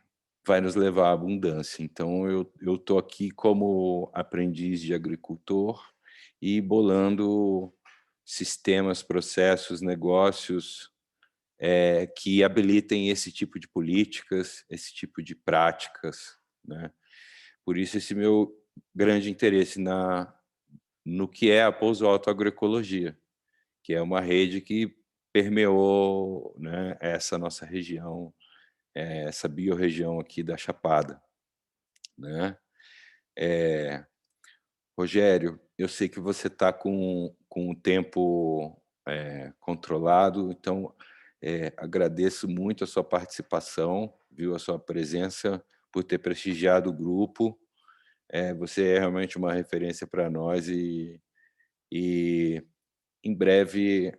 [SPEAKER 2] vai nos levar à abundância. Então, eu estou aqui como aprendiz de agricultor e bolando sistemas, processos, negócios que habilitem esse tipo de políticas, esse tipo de práticas, né? Por isso esse meu grande interesse no que é a Pouso Alto Agroecologia, que é uma rede que permeou, né, essa nossa região, essa biorregião aqui da Chapada, né? Rogério, eu sei que você está com o tempo controlado, então agradeço muito a sua participação, viu, a sua presença, por ter prestigiado o grupo. Você é realmente uma referência para nós e em breve,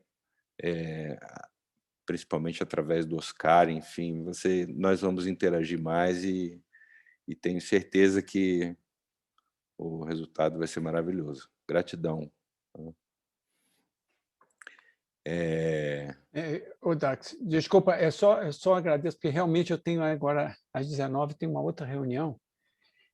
[SPEAKER 2] principalmente através do Oscar, enfim, nós vamos interagir mais e tenho certeza que o resultado vai ser maravilhoso. Gratidão.
[SPEAKER 3] Ô, Dax, desculpa, só agradeço, porque realmente eu tenho agora, às 19h, tem uma outra reunião.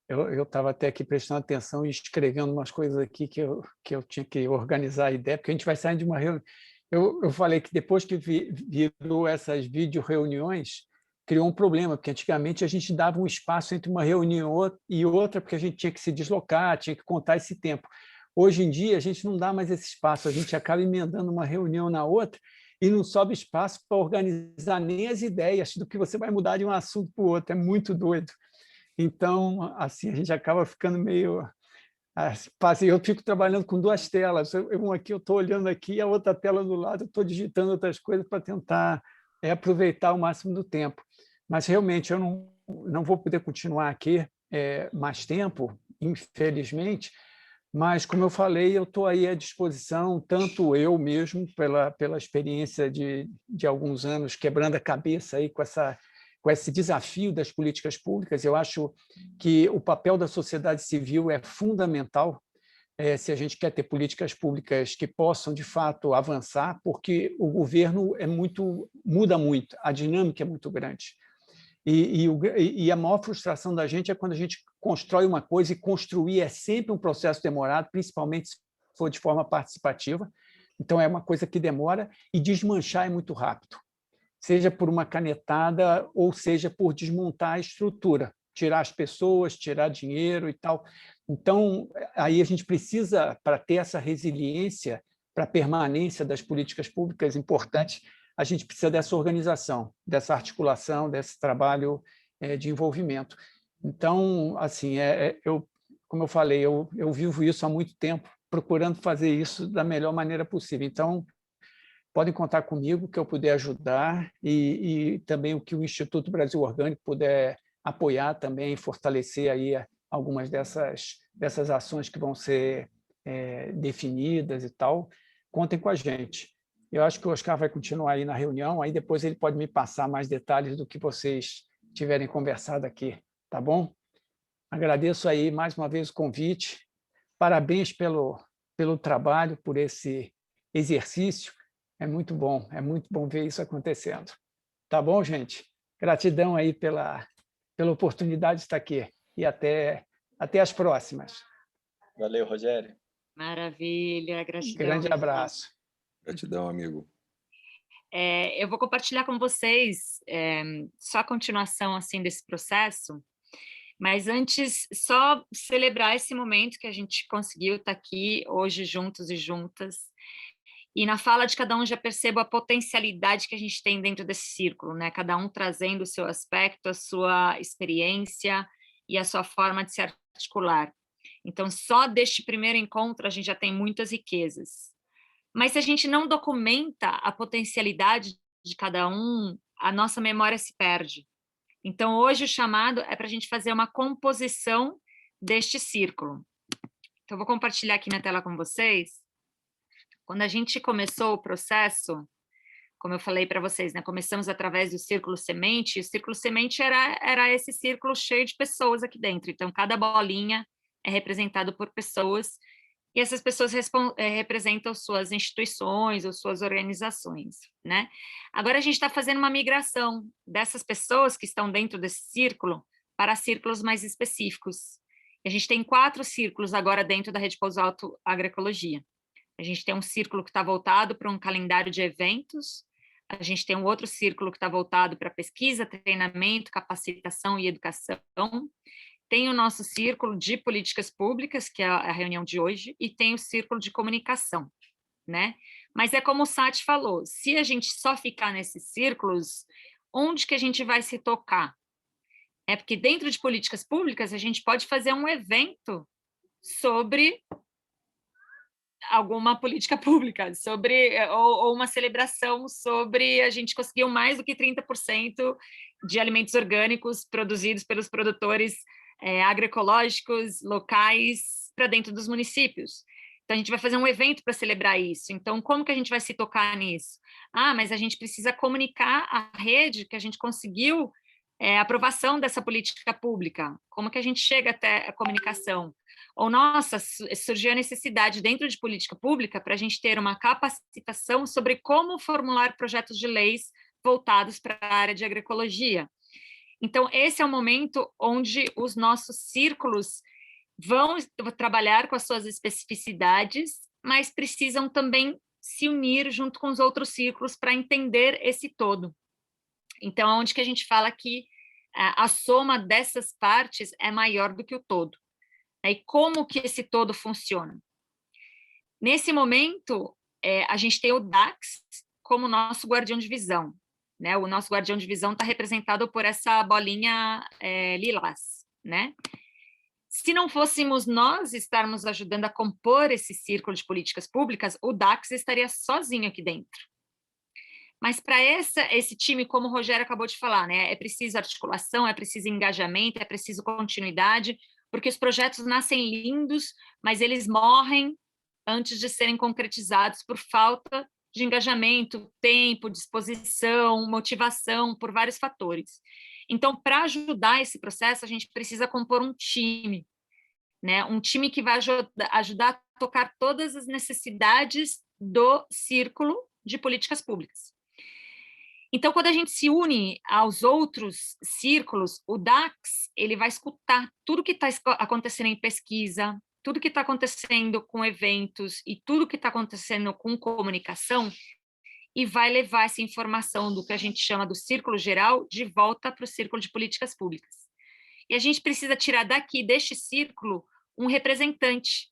[SPEAKER 3] Eu estava até aqui prestando atenção e escrevendo umas coisas aqui que eu tinha que organizar a ideia, porque a gente vai sair de uma reunião. Eu falei que depois que virou essas vídeo-reuniões, criou um problema, porque antigamente a gente dava um espaço entre uma reunião e outra, porque a gente tinha que se deslocar, tinha que contar esse tempo. Hoje em dia, a gente não dá mais esse espaço, a gente acaba emendando uma reunião na outra e não sobe espaço para organizar nem as ideias do que você vai mudar de um assunto para o outro. É muito doido. Então, assim, a gente acaba ficando meio... Eu fico trabalhando com 2 telas. Uma aqui eu estou olhando aqui, a outra tela do lado eu estou digitando outras coisas para tentar aproveitar o máximo do tempo. Mas, realmente, eu não vou poder continuar aqui mais tempo, infelizmente, Mas, como eu falei, eu estou aí à disposição, tanto eu mesmo, pela experiência de alguns anos quebrando a cabeça aí com esse desafio das políticas públicas. Eu acho que o papel da sociedade civil é fundamental se a gente quer ter políticas públicas que possam, de fato, avançar, porque o governo muda muito, a dinâmica é muito grande. E a maior frustração da gente é quando a gente constrói uma coisa, e construir é sempre um processo demorado, principalmente se for de forma participativa. Então, é uma coisa que demora, e desmanchar é muito rápido, seja por uma canetada ou seja por desmontar a estrutura, tirar as pessoas, tirar dinheiro e tal. Então, aí a gente precisa, para ter essa resiliência, para a permanência das políticas públicas importantes, a gente precisa dessa organização, dessa articulação, desse trabalho de envolvimento. Então, assim, como eu falei, eu vivo isso há muito tempo, procurando fazer isso da melhor maneira possível. Então, podem contar comigo, que eu puder ajudar, e também o que o Instituto Brasil Orgânico puder apoiar também, fortalecer aí algumas dessas ações que vão ser definidas e tal. Contem com a gente. Eu acho que o Oscar vai continuar aí na reunião, aí depois ele pode me passar mais detalhes do que vocês tiverem conversado aqui, tá bom? Agradeço aí mais uma vez o convite. Parabéns pelo trabalho, por esse exercício. É muito bom ver isso acontecendo. Tá bom, gente? Gratidão aí pela oportunidade de estar aqui. E até as próximas.
[SPEAKER 10] Valeu, Rogério.
[SPEAKER 4] Maravilha, gratidão.
[SPEAKER 3] Grande abraço.
[SPEAKER 2] Gratidão, amigo.
[SPEAKER 4] Eu vou compartilhar com vocês só a continuação assim, desse processo, mas antes, só celebrar esse momento que a gente conseguiu estar aqui hoje juntos e juntas. E na fala de cada um já percebo a potencialidade que a gente tem dentro desse círculo, né? Cada um trazendo o seu aspecto, a sua experiência e a sua forma de se articular. Então, só deste primeiro encontro a gente já tem muitas riquezas. Mas se a gente não documenta a potencialidade de cada um, a nossa memória se perde. Então, hoje o chamado é para a gente fazer uma composição deste círculo. Então, eu vou compartilhar aqui na tela com vocês. Quando a gente começou o processo, como eu falei para vocês, né, começamos através do Círculo Semente, e o Círculo Semente era esse círculo cheio de pessoas aqui dentro. Então, cada bolinha é representado por pessoas, e essas pessoas representam suas instituições ou suas organizações, né? Agora a gente está fazendo uma migração dessas pessoas que estão dentro desse círculo para círculos mais específicos. E a gente tem 4 círculos agora dentro da Rede Pouso Alto Agroecologia. A gente tem um círculo que está voltado para um calendário de eventos, a gente tem um outro círculo que está voltado para pesquisa, treinamento, capacitação e educação, tem o nosso círculo de políticas públicas, que é a reunião de hoje, e tem o círculo de comunicação, né? Mas é como o Sati falou, se a gente só ficar nesses círculos, onde que a gente vai se tocar? É porque dentro de políticas públicas a gente pode fazer um evento sobre alguma política pública, ou uma celebração sobre a gente conseguiu mais do que 30% de alimentos orgânicos produzidos pelos produtores agroecológicos locais para dentro dos municípios. Então, a gente vai fazer um evento para celebrar isso. Então, como que a gente vai se tocar nisso? Mas a gente precisa comunicar à rede que a gente conseguiu a aprovação dessa política pública. Como que a gente chega até a comunicação? Ou, nossa, surgiu a necessidade dentro de política pública para a gente ter uma capacitação sobre como formular projetos de leis voltados para a área de agroecologia. Então, esse é o momento onde os nossos círculos vão trabalhar com as suas especificidades, mas precisam também se unir junto com os outros círculos para entender esse todo. Então, é onde que a gente fala que a soma dessas partes é maior do que o todo. E como que esse todo funciona? Nesse momento, a gente tem o DAX como nosso guardião de visão, né? O nosso guardião de visão está representado por essa bolinha lilás, né? Se não fôssemos nós estarmos ajudando a compor esse círculo de políticas públicas, o DAX estaria sozinho aqui dentro. Mas para esse time, como o Rogério acabou de falar, né, é preciso articulação, é preciso engajamento, é preciso continuidade. porque os projetos nascem lindos, mas eles morrem antes de serem concretizados por falta de engajamento, tempo, disposição, motivação, por vários fatores. Então, para ajudar esse processo, a gente precisa compor um time, né? Um time que vai ajudar a tocar todas as necessidades do círculo de políticas públicas. Então, quando a gente se une aos outros círculos, o DACS ele vai escutar tudo que está acontecendo em pesquisa, tudo que está acontecendo com eventos e tudo que está acontecendo com comunicação e vai levar essa informação do que a gente chama do círculo geral de volta para o círculo de políticas públicas. E a gente precisa tirar daqui, deste círculo, um representante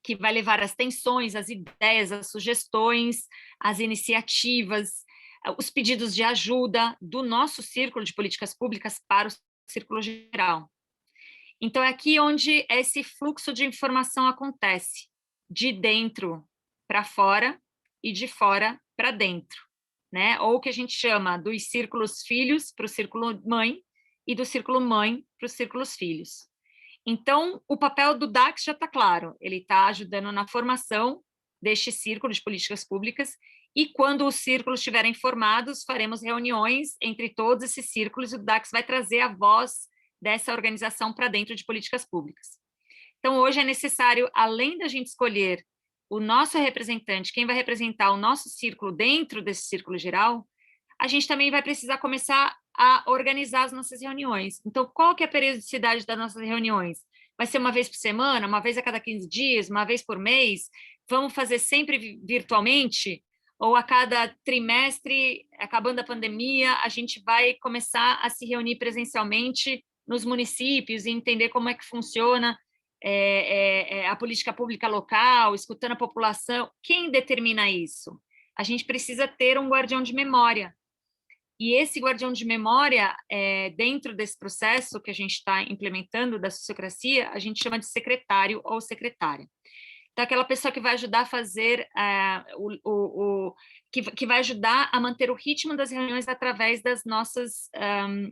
[SPEAKER 4] que vai levar as tensões, as ideias, as sugestões, as iniciativas, os pedidos de ajuda do nosso círculo de políticas públicas para o círculo geral. Então, é aqui onde esse fluxo de informação acontece, de dentro para fora e de fora para dentro, né? Ou o que a gente chama dos círculos filhos para o círculo mãe e do círculo mãe para os círculos filhos. Então, o papel do DACS já está claro, ele está ajudando na formação deste círculo de políticas públicas e quando os círculos estiverem formados, faremos reuniões entre todos esses círculos e o DACS vai trazer a voz dessa organização para dentro de políticas públicas. Então, hoje é necessário, além da gente escolher o nosso representante, quem vai representar o nosso círculo dentro desse círculo geral, a gente também vai precisar começar a organizar as nossas reuniões. Então, qual que é a periodicidade das nossas reuniões? Vai ser uma vez por semana, uma vez a cada 15 dias, uma vez por mês? Vamos fazer sempre virtualmente? Ou a cada trimestre, acabando a pandemia, a gente vai começar a se reunir presencialmente nos municípios e entender como é que funciona a política pública local, escutando a população. Quem determina isso? A gente precisa ter um guardião de memória. E esse guardião de memória, dentro desse processo que a gente está implementando da sociocracia, a gente chama de secretário ou secretária. Então, aquela pessoa que vai ajudar a fazer, que vai ajudar a manter o ritmo das reuniões através das nossas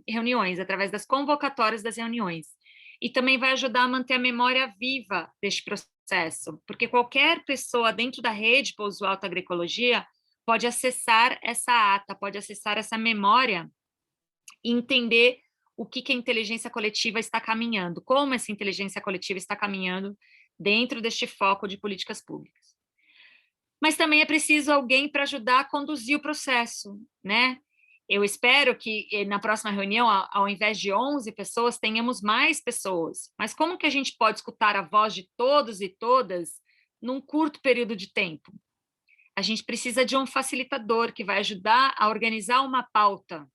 [SPEAKER 4] reuniões, através das convocatórias das reuniões. E também vai ajudar a manter a memória viva deste processo, porque qualquer pessoa dentro da rede Pouso Alto Agroecologia pode acessar essa ata, pode acessar essa memória e entender o que a inteligência coletiva está caminhando, como essa inteligência coletiva está caminhando dentro deste foco de políticas públicas. Mas também é preciso alguém para ajudar a conduzir o processo, né? Eu espero que na próxima reunião, ao invés de 11 pessoas, tenhamos mais pessoas. Mas como que a gente pode escutar a voz de todos e todas num curto período de tempo? A gente precisa de um facilitador que vai ajudar a organizar uma pauta.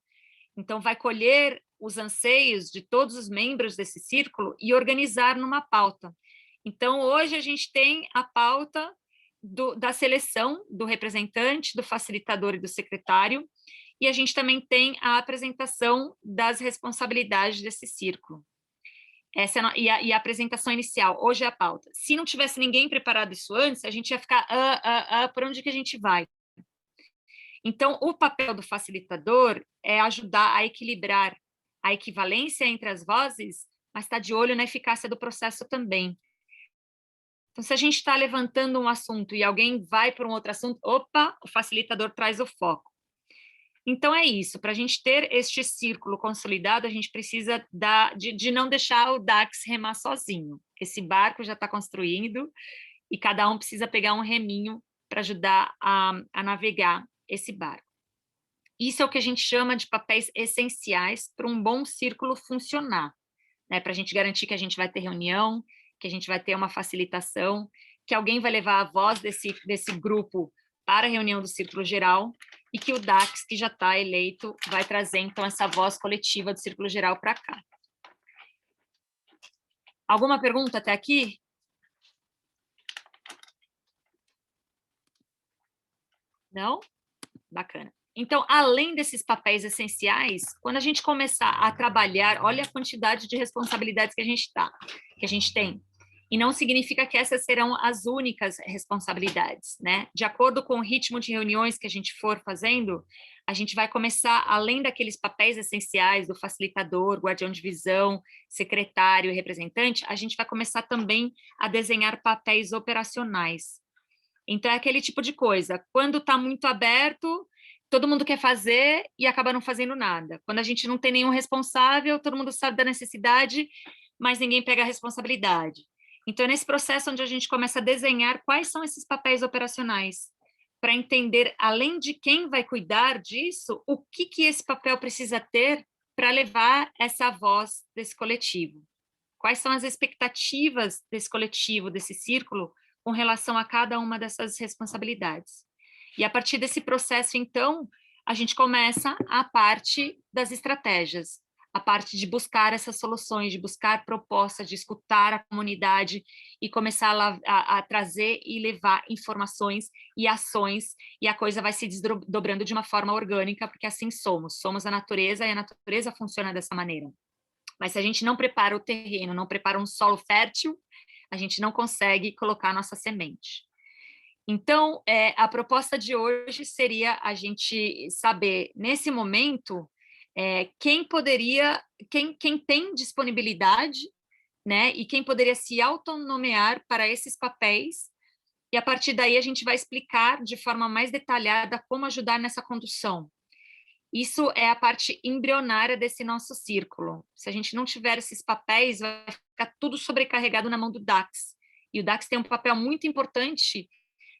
[SPEAKER 4] Então, vai colher os anseios de todos os membros desse círculo e organizar numa pauta. Então, hoje a gente tem a pauta da seleção do representante, do facilitador e do secretário, e a gente também tem a apresentação das responsabilidades desse círculo. Essa é a apresentação inicial, hoje é a pauta. Se não tivesse ninguém preparado isso antes, a gente ia ficar, por onde que a gente vai? Então, o papel do facilitador é ajudar a equilibrar a equivalência entre as vozes, mas está de olho na eficácia do processo também. Então, se a gente está levantando um assunto e alguém vai para um outro assunto, opa, o facilitador traz o foco. Então, é isso. Para a gente ter este círculo consolidado, a gente precisa de não deixar o DACS remar sozinho. Esse barco já está construindo e cada um precisa pegar um reminho para ajudar a navegar esse barco. Isso é o que a gente chama de papéis essenciais para um bom círculo funcionar, né? Para a gente garantir que a gente vai ter reunião, que a gente vai ter uma facilitação, que alguém vai levar a voz desse grupo para a reunião do Círculo Geral e que o DACS, que já está eleito, vai trazer, então, essa voz coletiva do Círculo Geral para cá. Alguma pergunta até aqui? Não? Bacana. Então, além desses papéis essenciais, quando a gente começar a trabalhar, olha a quantidade de responsabilidades que a gente tem. e não significa que essas serão as únicas responsabilidades, né? De acordo com o ritmo de reuniões que a gente for fazendo, a gente vai começar, além daqueles papéis essenciais do facilitador, guardião de visão, secretário e representante, a gente vai começar também a desenhar papéis operacionais. Então, é aquele tipo de coisa, quando está muito aberto, todo mundo quer fazer e acaba não fazendo nada. Quando a gente não tem nenhum responsável, todo mundo sabe da necessidade, mas ninguém pega a responsabilidade. Então, é nesse processo onde a gente começa a desenhar quais são esses papéis operacionais, para entender, além de quem vai cuidar disso, o que esse papel precisa ter para levar essa voz desse coletivo. Quais são as expectativas desse coletivo, desse círculo, com relação a cada uma dessas responsabilidades. E a partir desse processo, então, a gente começa a parte das estratégias, a parte de buscar essas soluções, de buscar propostas, de escutar a comunidade e começar a trazer e levar informações e ações, e a coisa vai se desdobrando de uma forma orgânica, porque assim somos a natureza, e a natureza funciona dessa maneira. Mas se a gente não prepara o terreno, não prepara um solo fértil, a gente não consegue colocar a nossa semente. Então, a proposta de hoje seria a gente saber, nesse momento, quem tem disponibilidade, né, e quem poderia se autonomear para esses papéis, e a partir daí a gente vai explicar de forma mais detalhada como ajudar nessa condução. Isso é a parte embrionária desse nosso círculo. Se a gente não tiver esses papéis, vai ficar tudo sobrecarregado na mão do DAX. E o DAX tem um papel muito importante,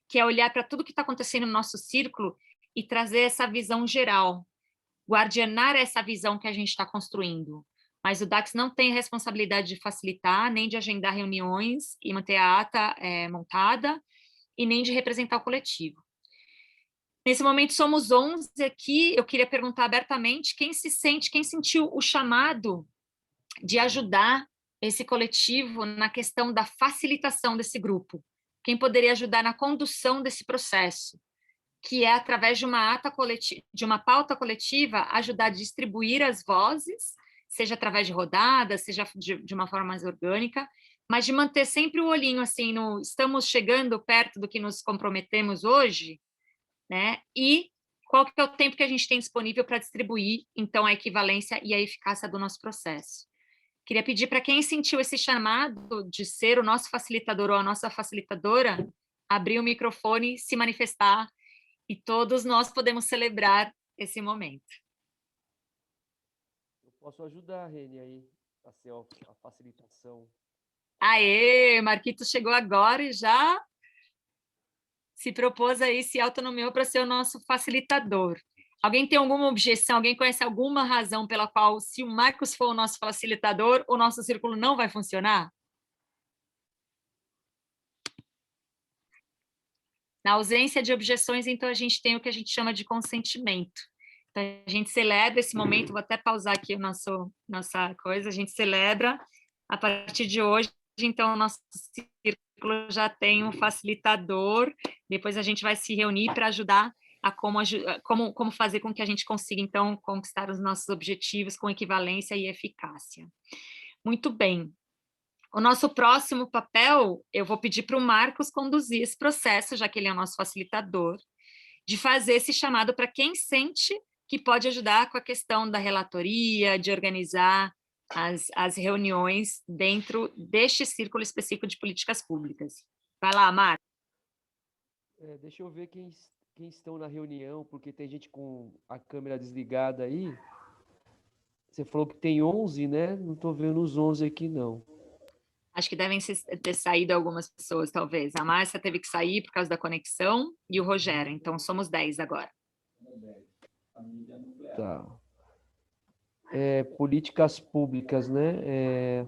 [SPEAKER 4] que é olhar para tudo que está acontecendo no nosso círculo e trazer essa visão geral, guardianar essa visão que a gente está construindo. Mas o DAX não tem responsabilidade de facilitar, nem de agendar reuniões e manter a ata montada, e nem de representar o coletivo. Nesse momento somos 11 aqui, eu queria perguntar abertamente quem sentiu o chamado de ajudar esse coletivo na questão da facilitação desse grupo. Quem poderia ajudar na condução desse processo, que é através de uma ata coletiva, de uma pauta coletiva, ajudar a distribuir as vozes, seja através de rodadas, seja de uma forma mais orgânica, mas de manter sempre o olhinho assim no estamos chegando perto do que nos comprometemos hoje, né? E qual que é o tempo que a gente tem disponível para distribuir, então, a equivalência e a eficácia do nosso processo. Queria pedir para quem sentiu esse chamado de ser o nosso facilitador ou a nossa facilitadora, abrir o microfone, se manifestar, e todos nós podemos celebrar esse momento.
[SPEAKER 11] Eu posso ajudar, Reni, aí, a ser a facilitação.
[SPEAKER 4] Aê, Marquito chegou agora e já se propôs aí, se autonomeou para ser o nosso facilitador. Alguém tem alguma objeção? Alguém conhece alguma razão pela qual, se o Marcos for o nosso facilitador, o nosso círculo não vai funcionar? Na ausência de objeções, então, a gente tem o que a gente chama de consentimento. Então, a gente celebra esse momento, vou até pausar aqui nossa coisa, a gente celebra, a partir de hoje, então, o nosso círculo já tem um facilitador, depois a gente vai se reunir para ajudar a como fazer com que a gente consiga, então, conquistar os nossos objetivos com equivalência e eficácia. Muito bem. O nosso próximo papel, eu vou pedir para o Marcos conduzir esse processo, já que ele é o nosso facilitador, de fazer esse chamado para quem sente que pode ajudar com a questão da relatoria, de organizar as reuniões dentro deste círculo específico de políticas públicas. Vai lá, Marcos.
[SPEAKER 11] Deixa eu ver quem estão na reunião, porque tem gente com a câmera desligada aí. Você falou que tem 11, né? Não estou vendo os 11 aqui, não.
[SPEAKER 4] Acho que devem ter saído algumas pessoas, talvez. A Márcia teve que sair por causa da conexão e o Rogério. Então, somos 10 agora.
[SPEAKER 11] Tá. Políticas públicas, né?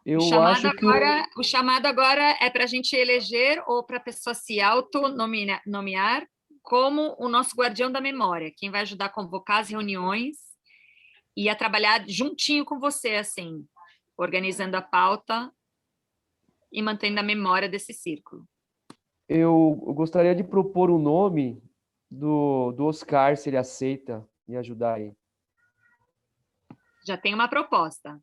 [SPEAKER 4] O chamado agora é para a gente eleger ou para a pessoa se autonomear como o nosso guardião da memória, quem vai ajudar a convocar as reuniões e a trabalhar juntinho com você, assim, organizando a pauta e mantendo a memória desse círculo.
[SPEAKER 11] Eu gostaria de propor o nome do Oscar, se ele aceita me ajudar aí.
[SPEAKER 4] Já tem uma proposta.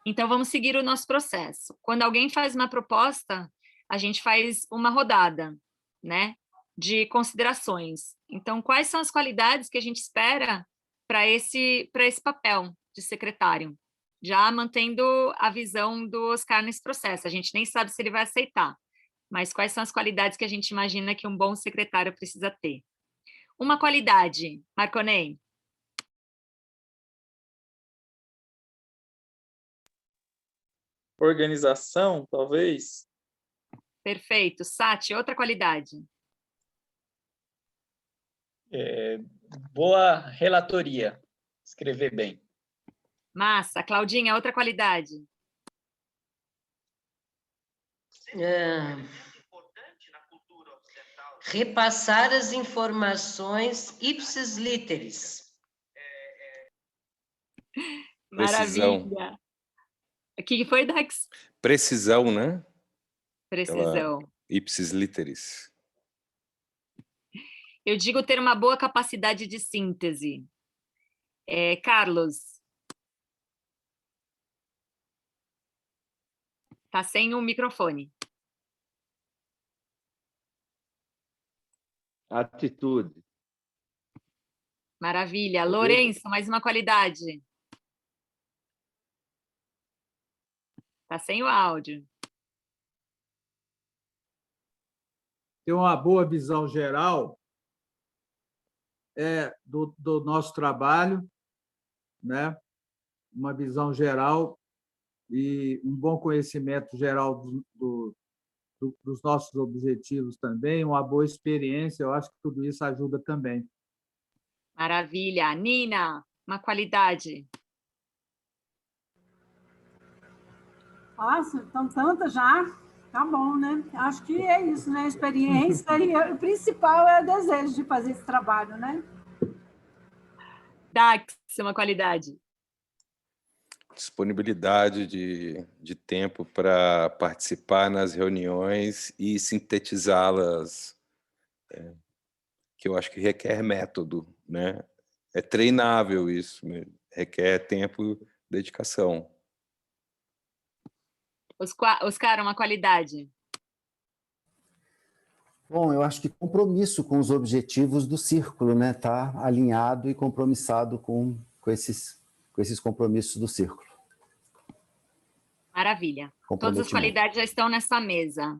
[SPEAKER 4] Então, vamos seguir o nosso processo. Quando alguém faz uma proposta, a gente faz uma rodada, né, de considerações. Então, quais são as qualidades que a gente espera para esse papel de secretário? Já mantendo a visão do Oscar nesse processo. A gente nem sabe se ele vai aceitar, mas quais são as qualidades que a gente imagina que um bom secretário precisa ter? Uma qualidade, Marconei.
[SPEAKER 7] Organização, talvez.
[SPEAKER 4] Perfeito. Sati, outra qualidade.
[SPEAKER 10] Boa relatoria, escrever bem.
[SPEAKER 4] Massa. Claudinha, outra qualidade.
[SPEAKER 8] Repassar as informações ipsis literis.
[SPEAKER 2] Precisão.
[SPEAKER 4] Maravilha. O que foi, Dax?
[SPEAKER 2] Precisão, né?
[SPEAKER 4] Precisão.
[SPEAKER 2] Ipsis literis.
[SPEAKER 4] Eu digo ter uma boa capacidade de síntese. Carlos. Está sem o microfone.
[SPEAKER 1] Atitude.
[SPEAKER 4] Maravilha. Lourenço, mais uma qualidade. Está sem o áudio.
[SPEAKER 9] Ter uma boa visão geral do nosso trabalho, né? Uma visão geral e um bom conhecimento geral dos nossos objetivos também, uma boa experiência, eu acho que tudo isso ajuda também.
[SPEAKER 4] Maravilha. Nina, uma qualidade.
[SPEAKER 6] Nossa, então tantas já. Tá bom, né? Acho que é isso, né? Experiência e o principal é o desejo de fazer esse trabalho, né?
[SPEAKER 4] Dax, uma qualidade.
[SPEAKER 2] Disponibilidade de tempo para participar nas reuniões e sintetizá-las, que eu acho que requer método, né? É treinável isso, requer tempo e dedicação.
[SPEAKER 4] Oscar, uma qualidade.
[SPEAKER 5] Bom, eu acho que compromisso com os objetivos do círculo, né? Tá alinhado e compromissado com esses compromissos do círculo.
[SPEAKER 4] Maravilha. Todas as qualidades já estão nessa mesa.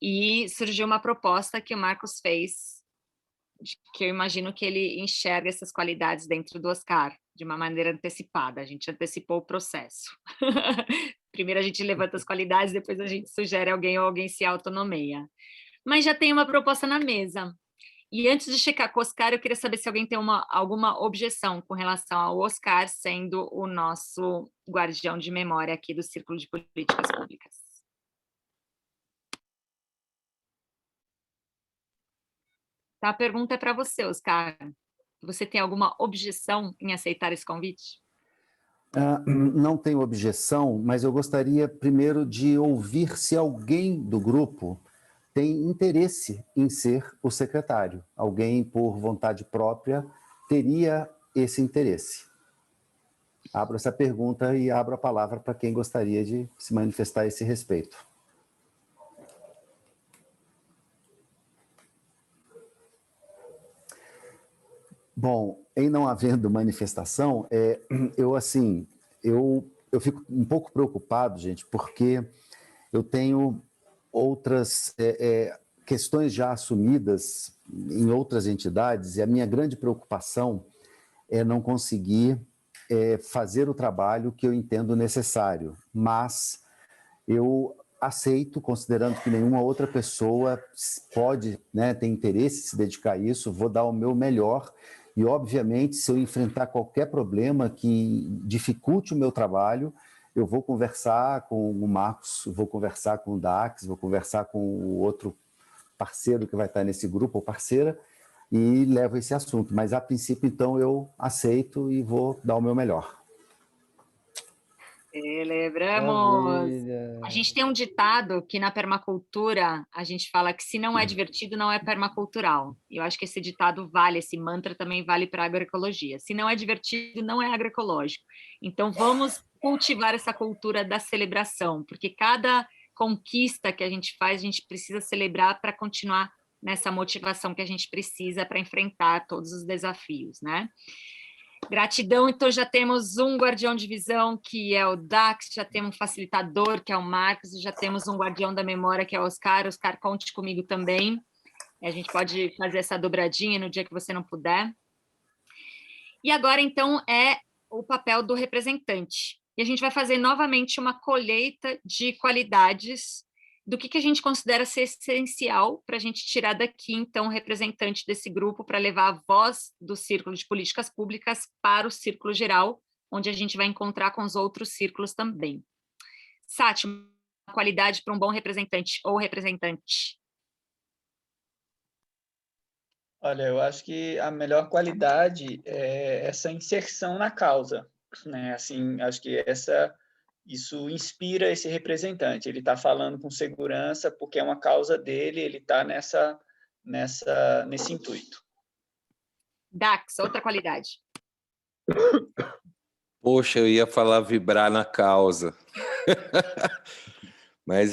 [SPEAKER 4] E surgiu uma proposta que o Marcos fez, que eu imagino que ele enxerga essas qualidades dentro do Oscar, de uma maneira antecipada. A gente antecipou o processo. Primeiro a gente levanta as qualidades, depois a gente sugere alguém ou alguém se autonomeia. Mas já tem uma proposta na mesa. E antes de checar com o Oscar, eu queria saber se alguém tem alguma objeção com relação ao Oscar sendo o nosso guardião de memória aqui do Círculo de Políticas Públicas. Tá, a pergunta é para você, Oscar. Você tem alguma objeção em aceitar esse convite?
[SPEAKER 5] Não tenho objeção, mas eu gostaria primeiro de ouvir se alguém do grupo tem interesse em ser o secretário. Alguém, por vontade própria, teria esse interesse. Abro essa pergunta e abro a palavra para quem gostaria de se manifestar a esse respeito. Bom, em não havendo manifestação, eu fico um pouco preocupado, gente, porque eu tenho outras questões já assumidas em outras entidades e a minha grande preocupação é não conseguir fazer o trabalho que eu entendo necessário, mas eu aceito, considerando que nenhuma outra pessoa pode, né, ter interesse em se dedicar a isso, vou dar o meu melhor e, obviamente, se eu enfrentar qualquer problema que dificulte o meu trabalho, eu vou conversar com o Marcos, vou conversar com o Dax, vou conversar com o outro parceiro que vai estar nesse grupo, ou parceira, e levo esse assunto. Mas, a princípio, então, eu aceito e vou dar o meu melhor.
[SPEAKER 4] Celebramos!
[SPEAKER 11] Maravilha.
[SPEAKER 4] A gente tem um ditado que na permacultura a gente fala que se não é divertido, não é permacultural. E eu acho que esse ditado vale, esse mantra também vale para a agroecologia. Se não é divertido, não é agroecológico. Então vamos cultivar essa cultura da celebração, porque cada conquista que a gente faz, a gente precisa celebrar para continuar nessa motivação que a gente precisa para enfrentar todos os desafios, né? Gratidão, então já temos um guardião de visão, que é o Dax, já temos um facilitador, que é o Marcos, e já temos um guardião da memória, que é o Oscar. Oscar, conte comigo também. A gente pode fazer essa dobradinha no dia que você não puder. E agora, então, é o papel do representante. E a gente vai fazer novamente uma colheita de qualidades do que a gente considera ser essencial para a gente tirar daqui, então, o representante desse grupo para levar a voz do Círculo de Políticas Públicas para o Círculo Geral, onde a gente vai encontrar com os outros círculos também. Sati, uma qualidade para um bom representante ou representante?
[SPEAKER 10] Olha, eu acho que a melhor qualidade é essa inserção na causa, né? Assim, acho que isso inspira esse representante. Ele está falando com segurança porque é uma causa dele, ele está nesse intuito.
[SPEAKER 4] Dax, outra qualidade.
[SPEAKER 2] Poxa, eu ia falar vibrar na causa. Mas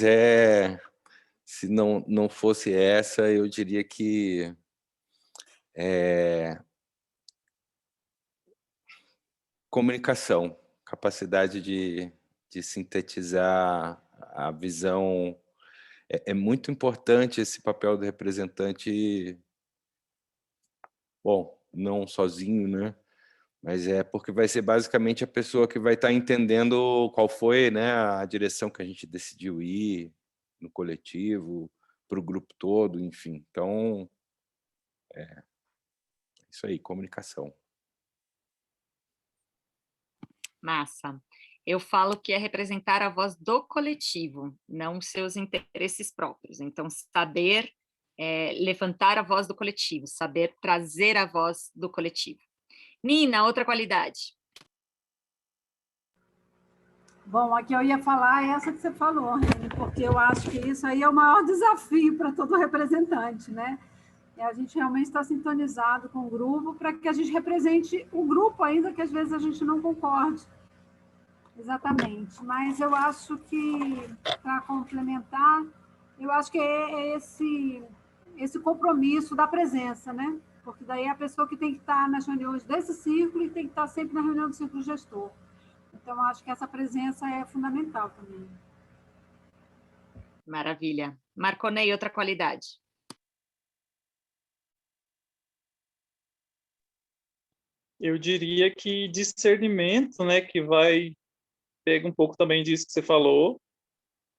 [SPEAKER 2] se não fosse essa, eu diria que comunicação, capacidade de sintetizar a visão. É muito importante esse papel do representante, bom, não sozinho, né? Mas porque vai ser basicamente a pessoa que vai estar entendendo qual foi, né, a direção que a gente decidiu ir no coletivo, para o grupo todo, enfim. Então, isso aí, comunicação.
[SPEAKER 4] Massa. Eu falo que é representar a voz do coletivo, não seus interesses próprios. Então, saber levantar a voz do coletivo, saber trazer a voz do coletivo. Nina, outra qualidade.
[SPEAKER 6] Bom, aqui eu ia falar essa que você falou, Reni, porque eu acho que isso aí é o maior desafio para todo representante, né? E a gente realmente está sintonizado com o grupo para que a gente represente o grupo, ainda que às vezes a gente não concorde. Exatamente. Mas eu acho que, para complementar, eu acho que é esse compromisso da presença, né? Porque daí é a pessoa que tem que estar nas reuniões desse círculo e tem que estar sempre na reunião do círculo gestor. Então, acho que essa presença é fundamental também.
[SPEAKER 4] Maravilha. Marconei, outra qualidade.
[SPEAKER 7] Eu diria que discernimento, né, que pega um pouco também disso que você falou,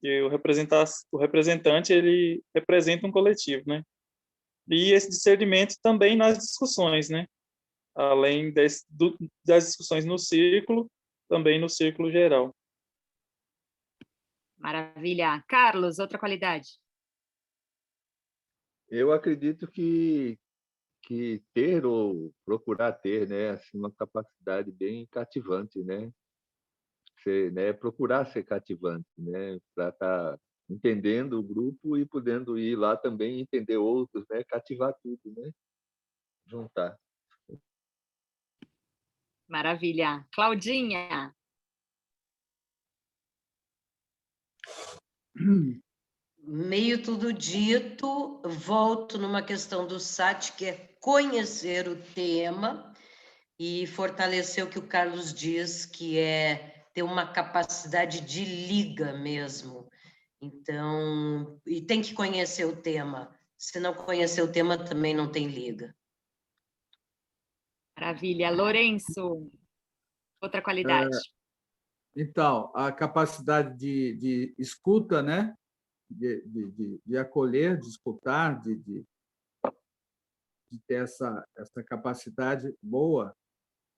[SPEAKER 7] que o representante, ele representa um coletivo, né? E esse discernimento também nas discussões, né? Além das discussões no círculo, também no círculo geral.
[SPEAKER 4] Maravilha. Carlos, outra qualidade.
[SPEAKER 1] Eu acredito que ter ou procurar ter, né, assim, uma capacidade bem cativante, né? Procurar ser cativante, né, para estar entendendo o grupo e podendo ir lá também entender outros, né, cativar tudo, né, juntar.
[SPEAKER 4] Maravilha. Claudinha.
[SPEAKER 8] Meio tudo dito, volto numa questão do SAT, que é conhecer o tema e fortalecer o que o Carlos diz, que é ter uma capacidade de liga mesmo. Então, e tem que conhecer o tema. Se não conhecer o tema, também não tem liga.
[SPEAKER 4] Maravilha. Lourenço, outra qualidade.
[SPEAKER 9] Então, a capacidade de escuta, né? De acolher, de escutar, de ter essa capacidade boa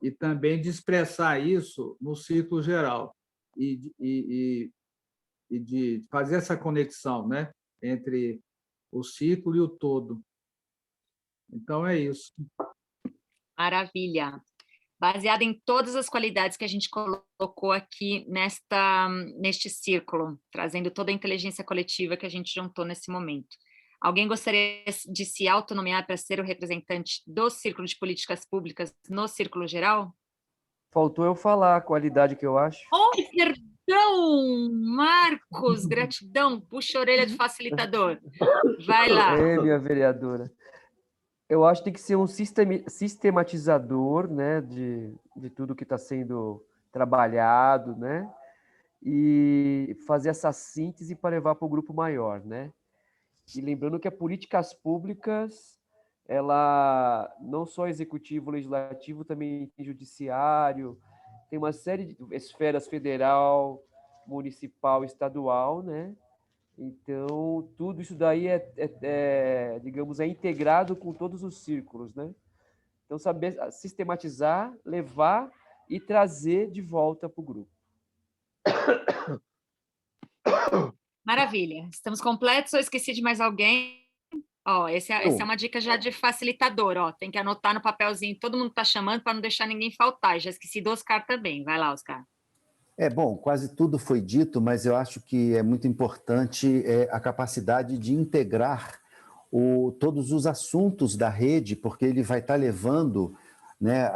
[SPEAKER 9] e também de expressar isso no círculo geral e de fazer essa conexão, né, entre o círculo e o todo. Então, é isso.
[SPEAKER 4] Maravilha. Baseada em todas as qualidades que a gente colocou aqui neste círculo, trazendo toda a inteligência coletiva que a gente juntou nesse momento. Alguém gostaria de se autonomear para ser o representante do Círculo de Políticas Públicas no Círculo Geral?
[SPEAKER 11] Faltou eu falar a qualidade que eu acho.
[SPEAKER 4] Oh, perdão, Marcos, gratidão. Puxa a orelha de facilitador. Vai lá.
[SPEAKER 11] Minha vereadora. Eu acho que tem que ser um sistematizador, né, de tudo que está sendo trabalhado, né, e fazer essa síntese para levar para o grupo maior, né. E lembrando que as políticas públicas, ela não só executivo, legislativo, também tem judiciário, tem uma série de esferas federal, municipal, estadual, né? Então, tudo isso daí digamos, é integrado com todos os círculos, né? Então, saber sistematizar, levar e trazer de volta para o grupo.
[SPEAKER 4] Maravilha. Estamos completos ou esqueci de mais alguém? Ó, essa é uma dica já de facilitador, ó. Tem que anotar no papelzinho, todo mundo está chamando para não deixar ninguém faltar. Já esqueci do Oscar também. Vai lá, Oscar.
[SPEAKER 5] Bom, quase tudo foi dito, mas eu acho que é muito importante a capacidade de integrar todos os assuntos da rede, porque ele vai estar levando, né,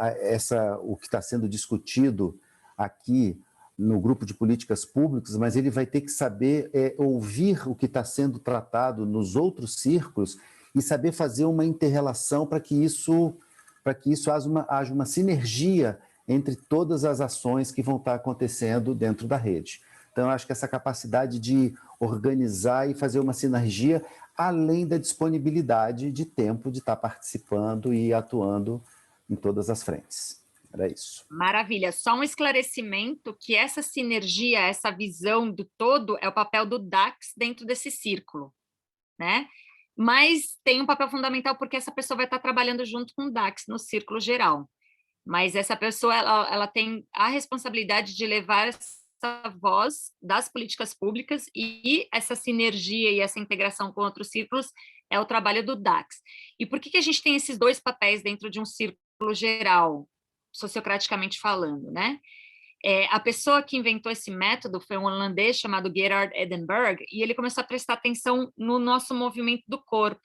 [SPEAKER 5] o que está sendo discutido aqui no grupo de políticas públicas, mas ele vai ter que saber ouvir o que está sendo tratado nos outros círculos e saber fazer uma inter-relação para que isso haja uma sinergia entre todas as ações que vão estar acontecendo dentro da rede. Então, eu acho que essa capacidade de organizar e fazer uma sinergia, além da disponibilidade de tempo de estar participando e atuando em todas as frentes. Era isso.
[SPEAKER 4] Maravilha. Só um esclarecimento que essa sinergia, essa visão do todo é o papel do DAX dentro desse círculo, né? Mas tem um papel fundamental porque essa pessoa vai estar trabalhando junto com o DAX no círculo geral. Mas essa pessoa, ela tem a responsabilidade de levar essa voz das políticas públicas e essa sinergia e essa integração com outros círculos é o trabalho do DAX. E por que a gente tem esses dois papéis dentro de um círculo geral, sociocraticamente falando, né? A pessoa que inventou esse método foi um holandês chamado Gerard Edenberg, e ele começou a prestar atenção no nosso movimento do corpo.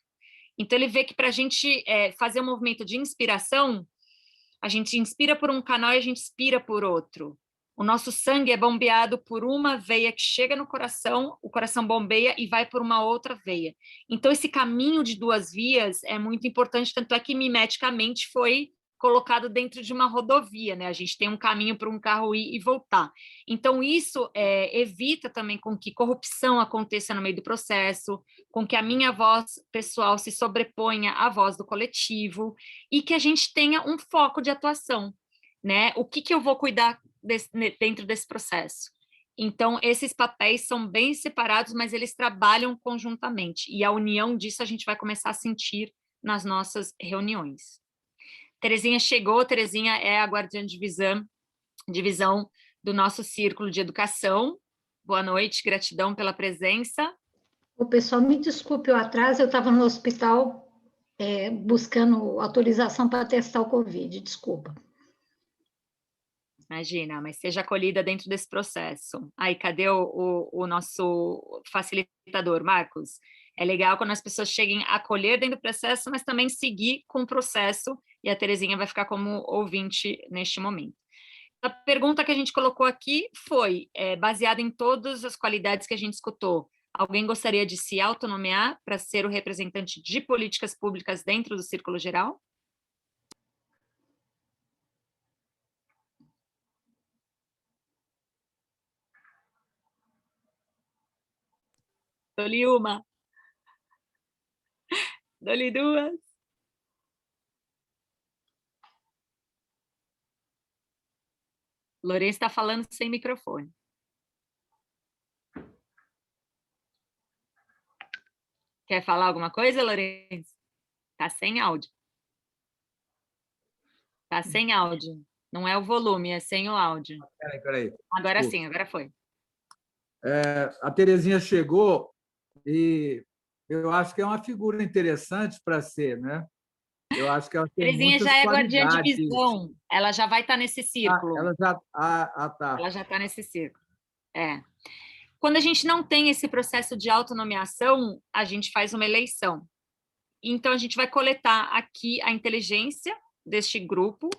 [SPEAKER 4] Então, ele vê que para a gente fazer um movimento de inspiração, a gente inspira por um canal e a gente expira por outro. O nosso sangue é bombeado por uma veia que chega no coração, o coração bombeia e vai por uma outra veia. Então, esse caminho de duas vias é muito importante, tanto é que mimeticamente foi colocado dentro de uma rodovia, né? A gente tem um caminho para um carro ir e voltar. Então, isso evita também com que corrupção aconteça no meio do processo, com que a minha voz pessoal se sobreponha à voz do coletivo e que a gente tenha um foco de atuação, né? O que eu vou cuidar dentro desse processo? Então, esses papéis são bem separados, mas eles trabalham conjuntamente. E a união disso a gente vai começar a sentir nas nossas reuniões. Terezinha chegou, Terezinha é a guardiã de divisão do nosso círculo de educação. Boa noite, gratidão pela presença.
[SPEAKER 12] O pessoal, me desculpe o atraso, eu estava no hospital buscando autorização para testar o Covid, desculpa.
[SPEAKER 4] Imagina, mas seja acolhida dentro desse processo. Aí, cadê o nosso facilitador, Marcos? É legal quando as pessoas cheguem a acolher dentro do processo, mas também seguir com o processo, e a Terezinha vai ficar como ouvinte neste momento. A pergunta que a gente colocou aqui foi baseada em todas as qualidades que a gente escutou. Alguém gostaria de se autonomear para ser o representante de políticas públicas dentro do Círculo Geral? Dou-lhe uma. Dou-lhe duas. Lourenço está falando sem microfone. Quer falar alguma coisa, Lourenço? Está sem áudio. Está sem áudio. Não é o volume, é sem o áudio.
[SPEAKER 9] Peraí.
[SPEAKER 4] Agora sim, agora foi.
[SPEAKER 9] A Terezinha chegou e eu acho que é uma figura interessante para ser, né? Eu acho que ela tem
[SPEAKER 4] Terezinha já é guardiã de
[SPEAKER 9] qualidades.
[SPEAKER 4] visão. Ela já vai estar nesse círculo.
[SPEAKER 9] Tá.
[SPEAKER 4] Ela já está nesse círculo. Quando a gente não tem esse processo de autonomeação, a gente faz uma eleição. Então, a gente vai coletar aqui a inteligência deste grupo,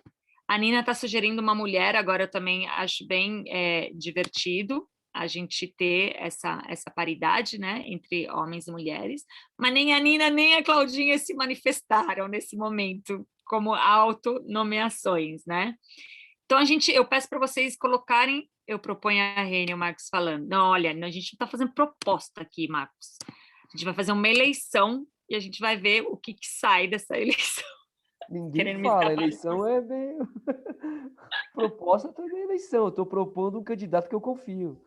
[SPEAKER 4] A Nina está sugerindo uma mulher, agora eu também acho bem divertido a gente ter essa paridade, né, entre homens e mulheres, mas nem a Nina nem a Claudinha se manifestaram nesse momento como autonomeações, né? Então, eu peço para vocês colocarem, eu proponho a Rene e o Marcos falando, não, olha, a gente não está fazendo proposta aqui, Marcos, a gente vai fazer uma eleição e a gente vai ver o que sai dessa eleição.
[SPEAKER 11] Ninguém fala, eleição é bem... Proposta também é eleição, eu estou propondo um candidato que eu confio.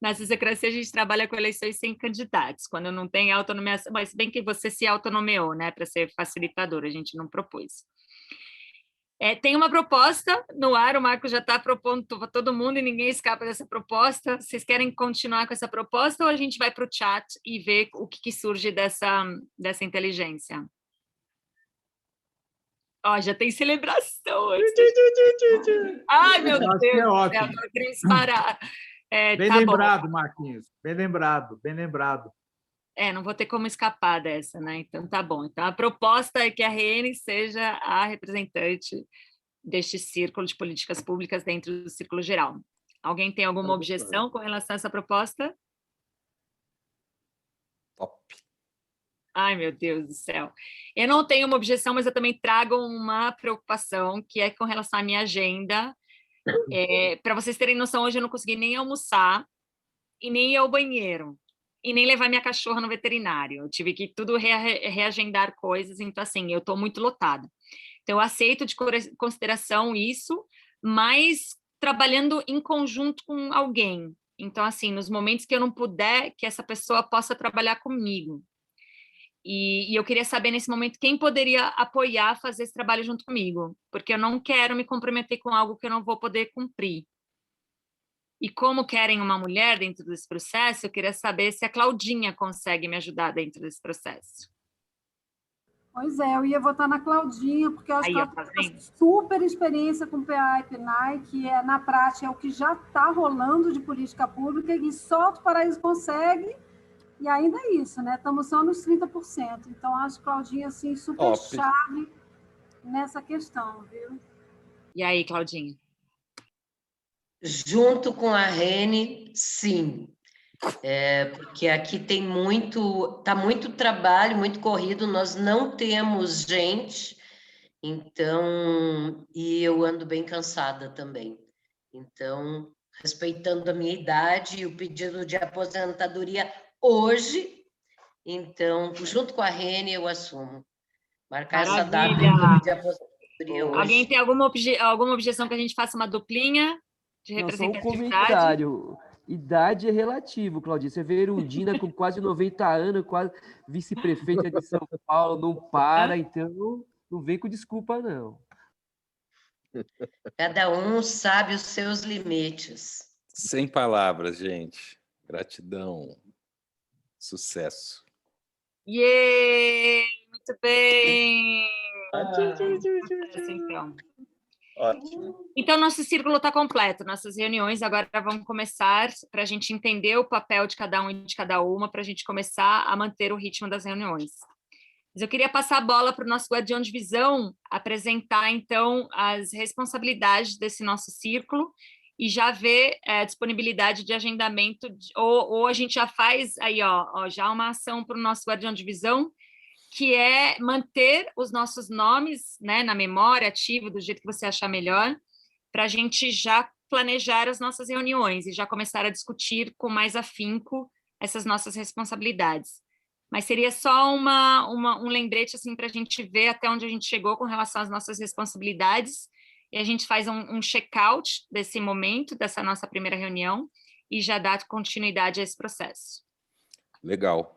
[SPEAKER 4] Na Sociocracia, a gente trabalha com eleições sem candidatos, quando não tem autonomeação, mas bem que você se autonomeou, né, para ser facilitador, a gente não propôs. Tem uma proposta no ar, o Marco já está propondo para todo mundo e ninguém escapa dessa proposta. Vocês querem continuar com essa proposta ou a gente vai para o chat e ver o que surge dessa inteligência? Ó, já tem celebração. Ai, meu Deus do céu, estou querendo disparar.
[SPEAKER 9] Bem lembrado, Marquinhos, bem lembrado, bem lembrado.
[SPEAKER 4] Não vou ter como escapar dessa, né? Então, tá bom. Então, a proposta é que a Rene seja a representante deste círculo de políticas públicas dentro do círculo geral. Alguém tem alguma objeção com relação a essa proposta?
[SPEAKER 2] Top.
[SPEAKER 4] Ai, meu Deus do céu. Eu não tenho uma objeção, mas eu também trago uma preocupação, que é com relação à minha agenda. Para vocês terem noção, hoje eu não consegui nem almoçar e nem ir ao banheiro. E nem levar minha cachorra no veterinário. Eu tive que tudo reagendar coisas, então, assim, eu estou muito lotada. Então, eu aceito de consideração isso, mas trabalhando em conjunto com alguém. Então, assim, nos momentos que eu não puder, que essa pessoa possa trabalhar comigo. E eu queria saber, nesse momento, quem poderia apoiar fazer esse trabalho junto comigo, porque eu não quero me comprometer com algo que eu não vou poder cumprir. E como querem uma mulher dentro desse processo, eu queria saber se a Claudinha consegue me ajudar dentro desse processo.
[SPEAKER 6] Pois é, eu ia votar na Claudinha, porque eu acho que ela tem uma super experiência com PA e PNAE, que na prática é o que já está rolando de política pública, e só Alto Paraíso consegue, e ainda é isso, né? Estamos só nos 30%. Então, acho que Claudinha, assim, super chave nessa questão, viu?
[SPEAKER 4] E aí, Claudinha?
[SPEAKER 8] Junto com a Rene, sim. Porque aqui tem tá muito trabalho, muito corrido, nós não temos gente, então, e eu ando bem cansada também. Então, respeitando a minha idade e o pedido de aposentadoria hoje, então, junto com a Rene, eu assumo. Marcar essa data de aposentadoria hoje.
[SPEAKER 4] Alguém tem alguma objeção que a gente faça uma duplinha de representatividade?
[SPEAKER 11] Só um comentário. Idade é relativo, Claudinha. Você vê Erundina com quase 90 anos, quase vice-prefeita de São Paulo, não para, então não vem com desculpa, não.
[SPEAKER 8] Cada um sabe os seus limites.
[SPEAKER 2] Sem palavras, gente. Gratidão. Sucesso.
[SPEAKER 4] Yeah! Muito bem! Então.
[SPEAKER 1] Ótimo.
[SPEAKER 4] Então, nosso círculo está completo. Nossas reuniões agora vão começar para a gente entender o papel de cada um e de cada uma, para a gente começar a manter o ritmo das reuniões. Mas eu queria passar a bola para o nosso guardião de visão, apresentar, então, as responsabilidades desse nosso círculo e já ver a disponibilidade de agendamento, ou a gente já faz aí, já uma ação para o nosso guardião de visão, que é manter os nossos nomes, né, na memória ativa, do jeito que você achar melhor, para a gente já planejar as nossas reuniões e já começar a discutir com mais afinco essas nossas responsabilidades. Mas seria só um lembrete assim, para a gente ver até onde a gente chegou com relação às nossas responsabilidades, e a gente faz um check-out desse momento, dessa nossa primeira reunião, e já dá continuidade a esse processo.
[SPEAKER 2] Legal.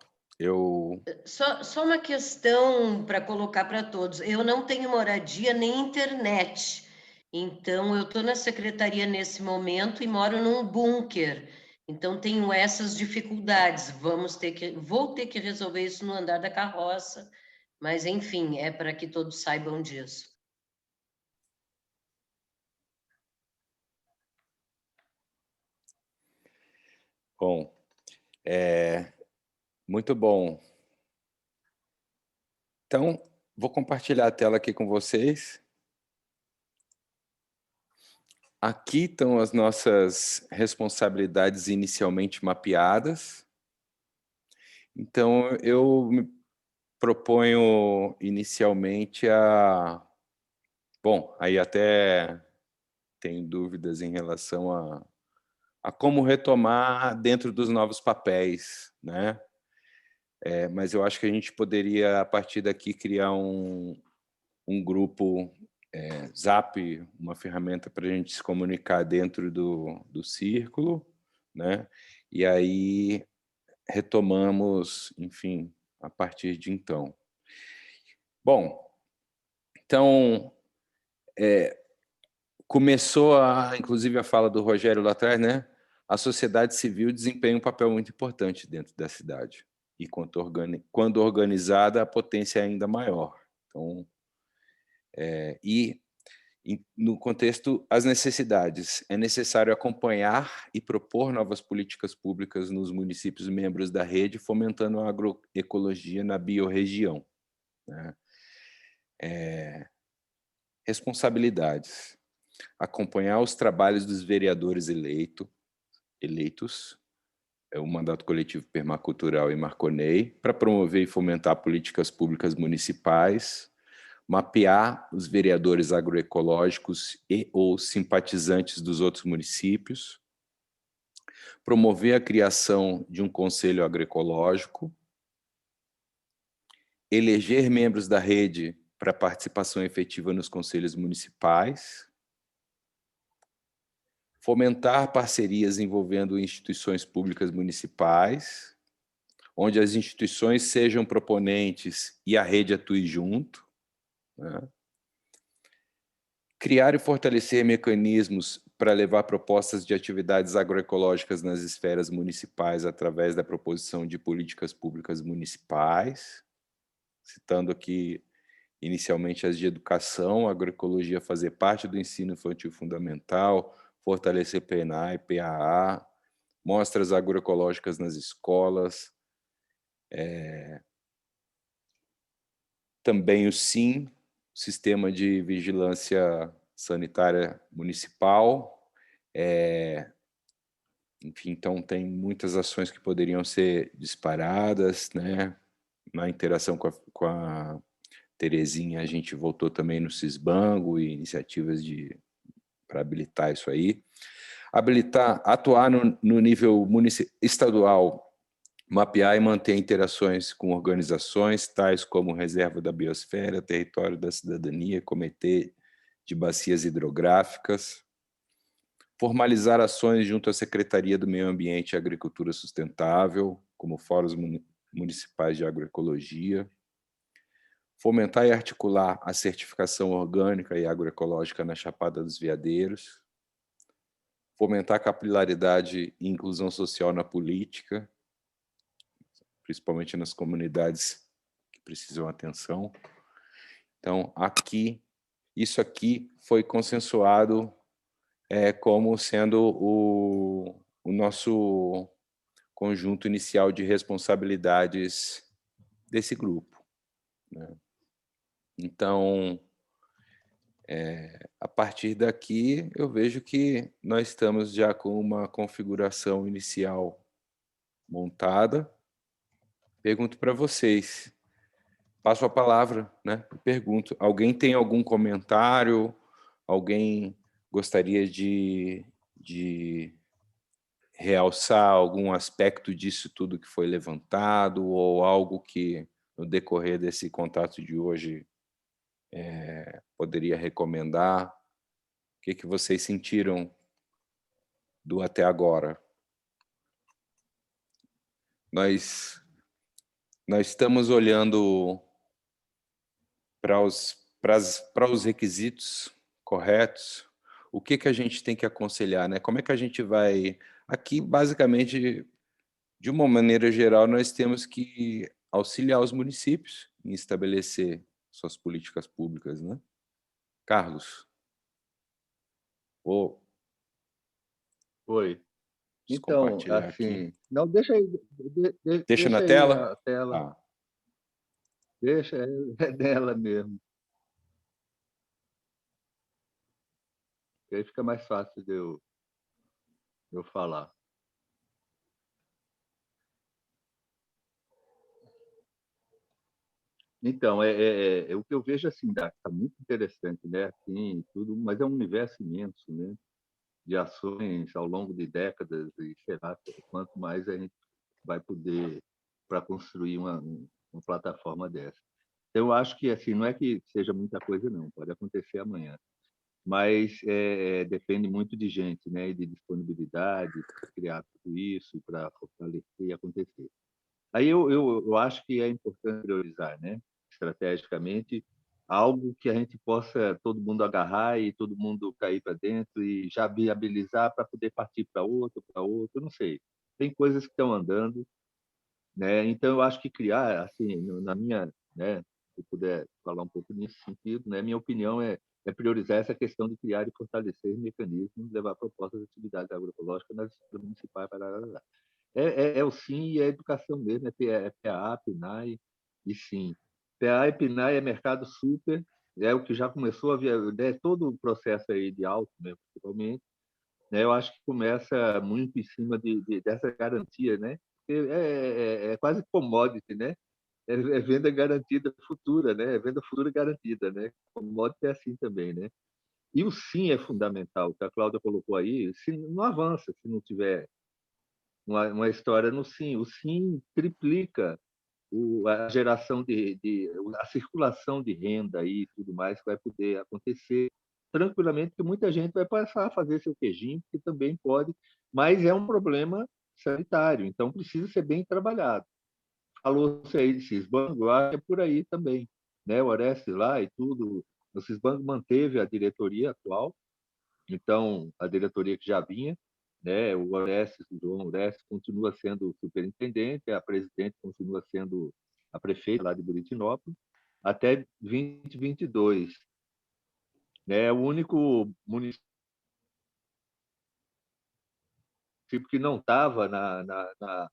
[SPEAKER 8] Só uma questão para colocar para todos. Eu não tenho moradia nem internet, então eu estou na secretaria nesse momento e moro num bunker. Então tenho essas dificuldades. Vou ter que resolver isso no andar da carroça, mas enfim, é para que todos saibam disso.
[SPEAKER 2] Bom, muito bom. Então, Vou compartilhar a tela aqui com vocês. Aqui estão as nossas responsabilidades inicialmente mapeadas. Então, eu me proponho inicialmente a... Bom, aí até tem dúvidas em relação a como retomar dentro dos novos papéis, né? Mas eu acho que a gente poderia, a partir daqui, criar um grupo Zap, uma ferramenta para a gente se comunicar dentro do círculo, né? E aí retomamos, enfim, a partir de então. Bom, então, começou, inclusive, a fala do Rogério lá atrás, né? A sociedade civil desempenha um papel muito importante dentro da cidade. E quando organizada, a potência é ainda maior. Então, no contexto, as necessidades. É necessário acompanhar e propor novas políticas públicas nos municípios membros da rede, fomentando a agroecologia na biorregião, né? Responsabilidades. Acompanhar os trabalhos dos vereadores eleitos, o mandato coletivo permacultural e Marconei, para promover e fomentar políticas públicas municipais, mapear os vereadores agroecológicos e ou simpatizantes dos outros municípios, promover a criação de um conselho agroecológico, eleger membros da rede para participação efetiva nos conselhos municipais, fomentar parcerias envolvendo instituições públicas municipais, onde as instituições sejam proponentes e a rede atue junto, né? Criar e fortalecer mecanismos para levar propostas de atividades agroecológicas nas esferas municipais através da proposição de políticas públicas municipais, citando aqui inicialmente as de educação, agroecologia fazer parte do ensino infantil fundamental, fortalecer PNA e PAA, mostras agroecológicas nas escolas, também o SIM, Sistema de Vigilância Sanitária Municipal. Enfim, então tem muitas ações que poderiam ser disparadas, né? Na interação com a Terezinha, a gente voltou também no Cisbango e iniciativas para habilitar isso aí. Atuar no nível estadual, mapear e manter interações com organizações tais como Reserva da Biosfera, Território da Cidadania, Comitê de Bacias Hidrográficas, formalizar ações junto à Secretaria do Meio Ambiente e Agricultura Sustentável, como fóruns municipais de agroecologia, fomentar e articular a certificação orgânica e agroecológica na Chapada dos Veadeiros, fomentar capilaridade e inclusão social na política, principalmente nas comunidades que precisam de atenção. Então, isso aqui foi consensuado como sendo o nosso conjunto inicial de responsabilidades desse grupo, né? Então, a partir daqui, eu vejo que nós estamos já com uma configuração inicial montada. Pergunto para vocês, passo a palavra, né? Pergunto, alguém tem algum comentário? Alguém gostaria de realçar algum aspecto disso tudo que foi levantado, ou algo que, no decorrer desse contato de hoje, poderia recomendar? O que vocês sentiram do até agora? Nós estamos olhando para os requisitos corretos. O que a gente tem que aconselhar, né? Como é que a gente vai... Aqui, basicamente, de uma maneira geral, nós temos que auxiliar os municípios em estabelecer suas políticas públicas, né? Carlos?
[SPEAKER 1] Oi. Então, assim...
[SPEAKER 2] aqui.
[SPEAKER 1] Não, deixa aí.
[SPEAKER 2] Deixa na
[SPEAKER 1] aí
[SPEAKER 2] tela?
[SPEAKER 1] a tela.
[SPEAKER 2] Ah.
[SPEAKER 1] Deixa, é dela mesmo. Aí fica mais fácil de eu falar. Então, o que eu vejo assim, está muito interessante, né? Assim, tudo, mas é um universo imenso, né? De ações ao longo de décadas e sei lá quanto mais a gente vai poder para construir uma plataforma dessa. Então, eu acho que assim não é que seja muita coisa não, pode acontecer amanhã, mas depende muito de gente, né? E de disponibilidade para criar tudo isso, para fortalecer e acontecer. Aí eu acho que é importante priorizar, né? Estrategicamente, algo que a gente possa todo mundo agarrar e todo mundo cair para dentro e já viabilizar para poder partir para outro, não sei. Tem coisas que estão andando, né? Então eu acho que criar, assim, na minha, né? Se eu puder falar um pouco nesse sentido, né? Minha opinião é priorizar essa questão de criar e fortalecer mecanismos, levar propostas de atividades agroecológicas nas estruturas municipais para o SIM e a educação mesmo, é PA, PNAE e SIM. PA e PNAE é mercado super, é o que já começou a ver, todo o processo aí de alto, né, principalmente, né, eu acho que começa muito em cima dessa garantia, né? É quase commodity, né? É venda garantida futura, né? É venda futura garantida, né? Commodity é assim também, né? E o SIM é fundamental, o que a Cláudia colocou aí, se não avança se não tiver uma história no SIM. O SIM triplica a geração a circulação de renda e tudo mais que vai poder acontecer tranquilamente, porque muita gente vai passar a fazer seu queijinho, que também pode, mas é um problema sanitário, então precisa ser bem trabalhado. Falou-se aí de Cisbango, acho que é por aí também, né? O Orestes lá e tudo, o Cisbango manteve a diretoria atual, então a diretoria que já vinha, né? O João Orestes continua sendo o superintendente, a presidente continua sendo a prefeita lá de Buritinópolis, até 2022. Né? O único município que não estava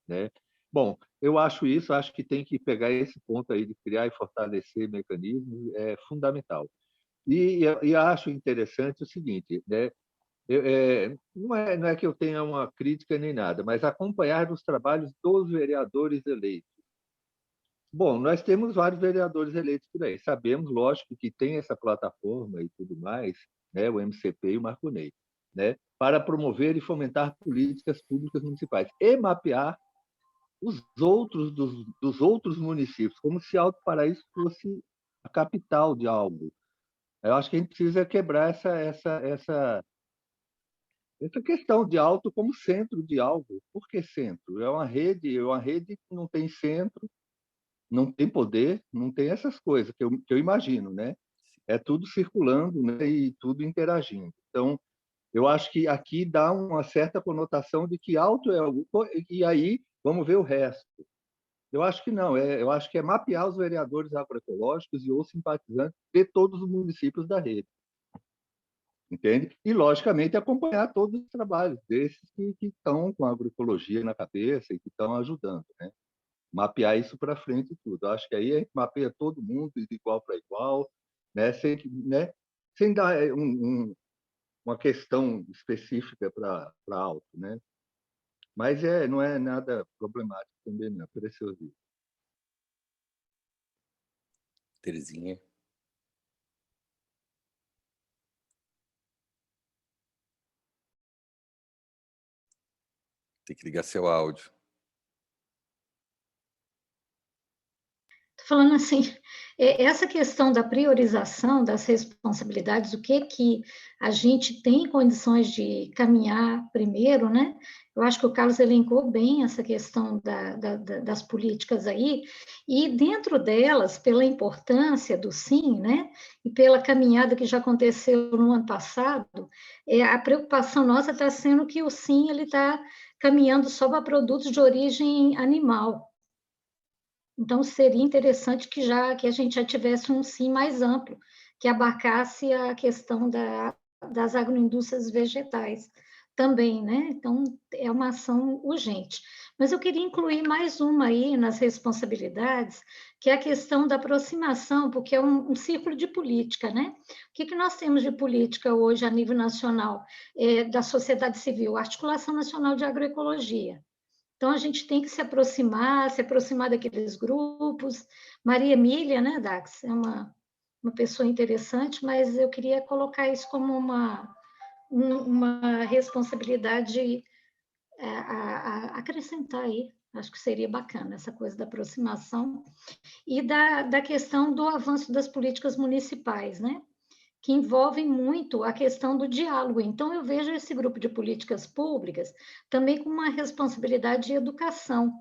[SPEAKER 1] né? Bom, eu acho que tem que pegar esse ponto aí de criar e fortalecer mecanismos, é fundamental. E acho interessante o seguinte, né? Não é que eu tenha uma crítica nem nada, mas acompanhar os trabalhos dos vereadores eleitos. Bom, nós temos vários vereadores eleitos por aí. Sabemos, lógico, que tem essa plataforma e tudo mais, né, o MCP e o Marco Ney, né, para promover e fomentar políticas públicas municipais e mapear os outros dos outros municípios, como se Alto Paraíso fosse a capital de algo. Eu acho que a gente precisa quebrar essa questão de Alto como centro de algo. Por que centro? É uma rede que não tem centro, não tem poder, não tem essas coisas que eu imagino, né? É tudo circulando, né? E tudo interagindo. Então, eu acho que aqui dá uma certa conotação de que alto é algo, e aí vamos ver o resto. Eu acho que não, eu acho que é mapear os vereadores agroecológicos e ou simpatizantes de todos os municípios da rede. Entende? E, logicamente, acompanhar todos os trabalhos desses que estão com a agroecologia na cabeça e que estão ajudando, né? Mapear isso para frente e tudo. Acho que aí a gente mapeia todo mundo de igual para igual, né? Sem dar uma questão específica para alto, né? Mas não é nada problemático também, não. Precioso.
[SPEAKER 2] Terezinha. Tem que ligar seu áudio.
[SPEAKER 12] Falando assim, essa questão da priorização das responsabilidades, o que a gente tem condições de caminhar primeiro, né? Eu acho que o Carlos elencou bem essa questão das políticas aí, e dentro delas, pela importância do SIM, né? E pela caminhada que já aconteceu no ano passado, a preocupação nossa está sendo que o SIM ele está caminhando só para produtos de origem animal. Então, seria interessante que a gente já tivesse um SIM mais amplo, que abarcasse a questão das agroindústrias vegetais também, né? Então, é uma ação urgente. Mas eu queria incluir mais uma aí nas responsabilidades, que é a questão da aproximação, porque é um círculo de política, né? O que nós temos de política hoje a nível nacional da sociedade civil? A Articulação Nacional de Agroecologia. Então, a gente tem que se aproximar daqueles grupos. Maria Emília, né, Dax, é uma pessoa interessante, mas eu queria colocar isso como uma responsabilidade a acrescentar aí. Acho que seria bacana essa coisa da aproximação e da questão do avanço das políticas municipais, né? Que envolvem muito a questão do diálogo. Então, eu vejo esse grupo de políticas públicas também com uma responsabilidade de educação,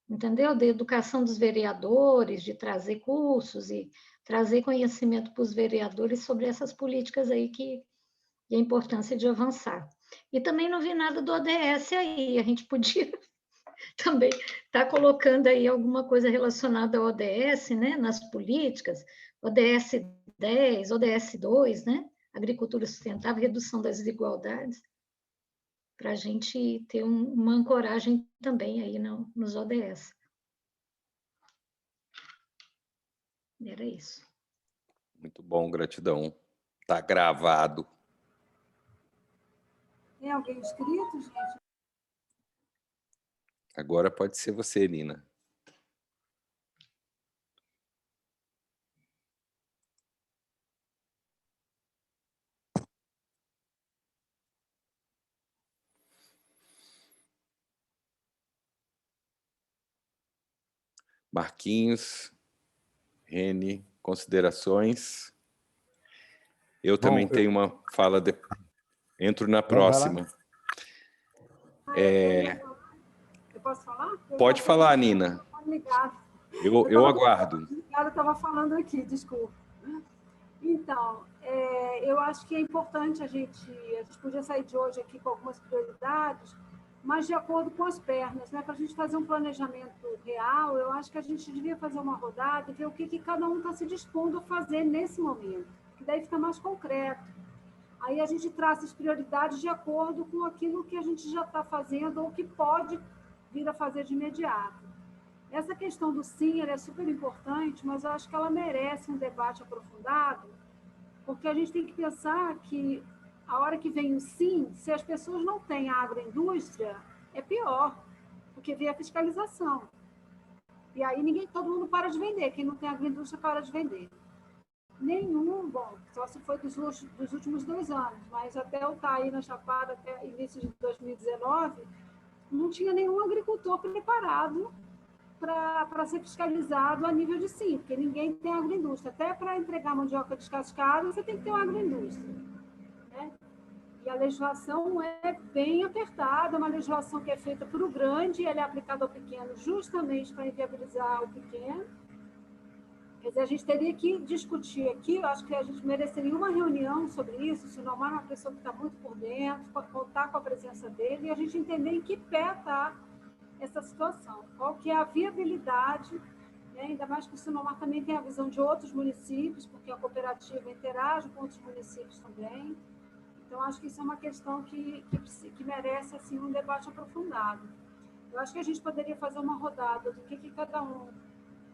[SPEAKER 12] entendeu? De educação dos vereadores, de trazer cursos e trazer conhecimento para os vereadores sobre essas políticas aí e a importância de avançar. E também não vi nada do ODS aí, a gente podia também estar colocando aí alguma coisa relacionada ao ODS, né, nas políticas, ODS 10, ODS 2, né, agricultura sustentável, redução das desigualdades, para a gente ter uma ancoragem também aí nos ODS. Era isso.
[SPEAKER 2] Muito bom, gratidão. Está gravado.
[SPEAKER 6] Tem alguém inscrito, gente?
[SPEAKER 2] Agora pode ser você, Nina. Marquinhos, Reni, considerações? Eu também tenho uma fala. Entro na próxima.
[SPEAKER 6] Eu posso falar?
[SPEAKER 2] Pode falar, Nina. Eu aguardo.
[SPEAKER 6] Eu estava falando aqui, desculpa. Então, eu acho que é importante a gente podia sair de hoje aqui com algumas prioridades, mas de acordo com as pernas, né? Para a gente fazer um planejamento real, eu acho que a gente devia fazer uma rodada e ver o que cada um está se dispondo a fazer nesse momento, que daí fica mais concreto. Aí a gente traça as prioridades de acordo com aquilo que a gente já está fazendo ou que pode vir a fazer de imediato. Essa questão do sim, ela é super importante, mas eu acho que ela merece um debate aprofundado, porque a gente tem que pensar que a hora que vem o sim, se as pessoas não têm agroindústria, é pior, porque vem a fiscalização. E aí todo mundo para de vender, quem não tem agroindústria para de vender. Nenhum, bom, só se foi dos últimos 2 anos, mas até eu estar aí na Chapada, até início de 2019, não tinha nenhum agricultor preparado para ser fiscalizado a nível de sim, porque ninguém tem agroindústria. Até para entregar mandioca descascada, você tem que ter uma agroindústria, né? E a legislação é bem apertada, é uma legislação que é feita para o grande e ela é aplicada ao pequeno justamente para inviabilizar o pequeno. Quer dizer, a gente teria que discutir aqui, eu acho que a gente mereceria uma reunião sobre isso, se o Nomar é uma pessoa que está muito por dentro, contar com a presença dele e a gente entender em que pé está essa situação, qual que é a viabilidade, né? Ainda mais que o Sinomar também tem a visão de outros municípios, porque a cooperativa interage com outros municípios também. Então, acho que isso é uma questão que merece assim, um debate aprofundado. Eu acho que a gente poderia fazer uma rodada do que cada um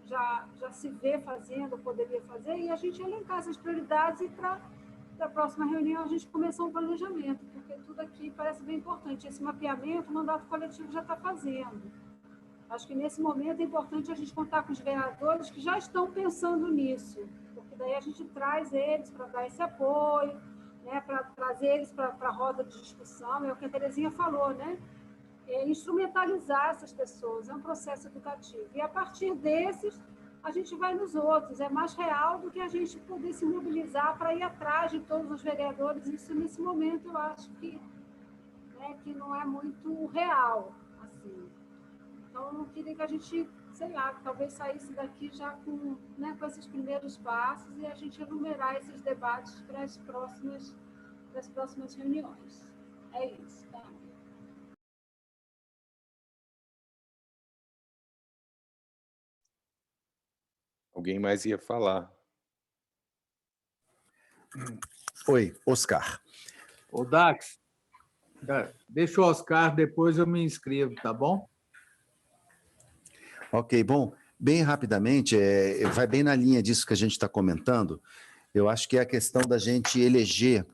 [SPEAKER 6] já se vê fazendo, poderia fazer, e a gente elencar essas prioridades e para a próxima reunião a gente começar um planejamento, porque tudo aqui parece bem importante. Esse mapeamento o mandato coletivo já está fazendo. Acho que nesse momento é importante a gente contar com os vereadores que já estão pensando nisso, porque daí a gente traz eles para dar esse apoio, né, para trazer eles para a roda de discussão, é o que a Terezinha falou, né? Instrumentalizar essas pessoas, é um processo educativo. E a partir desses, a gente vai nos outros. É mais real do que a gente poder se mobilizar para ir atrás de todos os vereadores. Isso, nesse momento, eu acho que não é muito real. Assim. Então, eu queria que a gente, sei lá, talvez saísse daqui já com esses primeiros passos e a gente enumerar esses debates para as próximas reuniões. É isso, tá?
[SPEAKER 2] Alguém mais ia falar?
[SPEAKER 5] Oi, Oscar.
[SPEAKER 9] Ô, Dax, deixa o Oscar, depois eu me inscrevo, tá bom?
[SPEAKER 5] Ok, bom, bem rapidamente, vai bem na linha disso que a gente está comentando. Eu acho que é a questão da gente eleger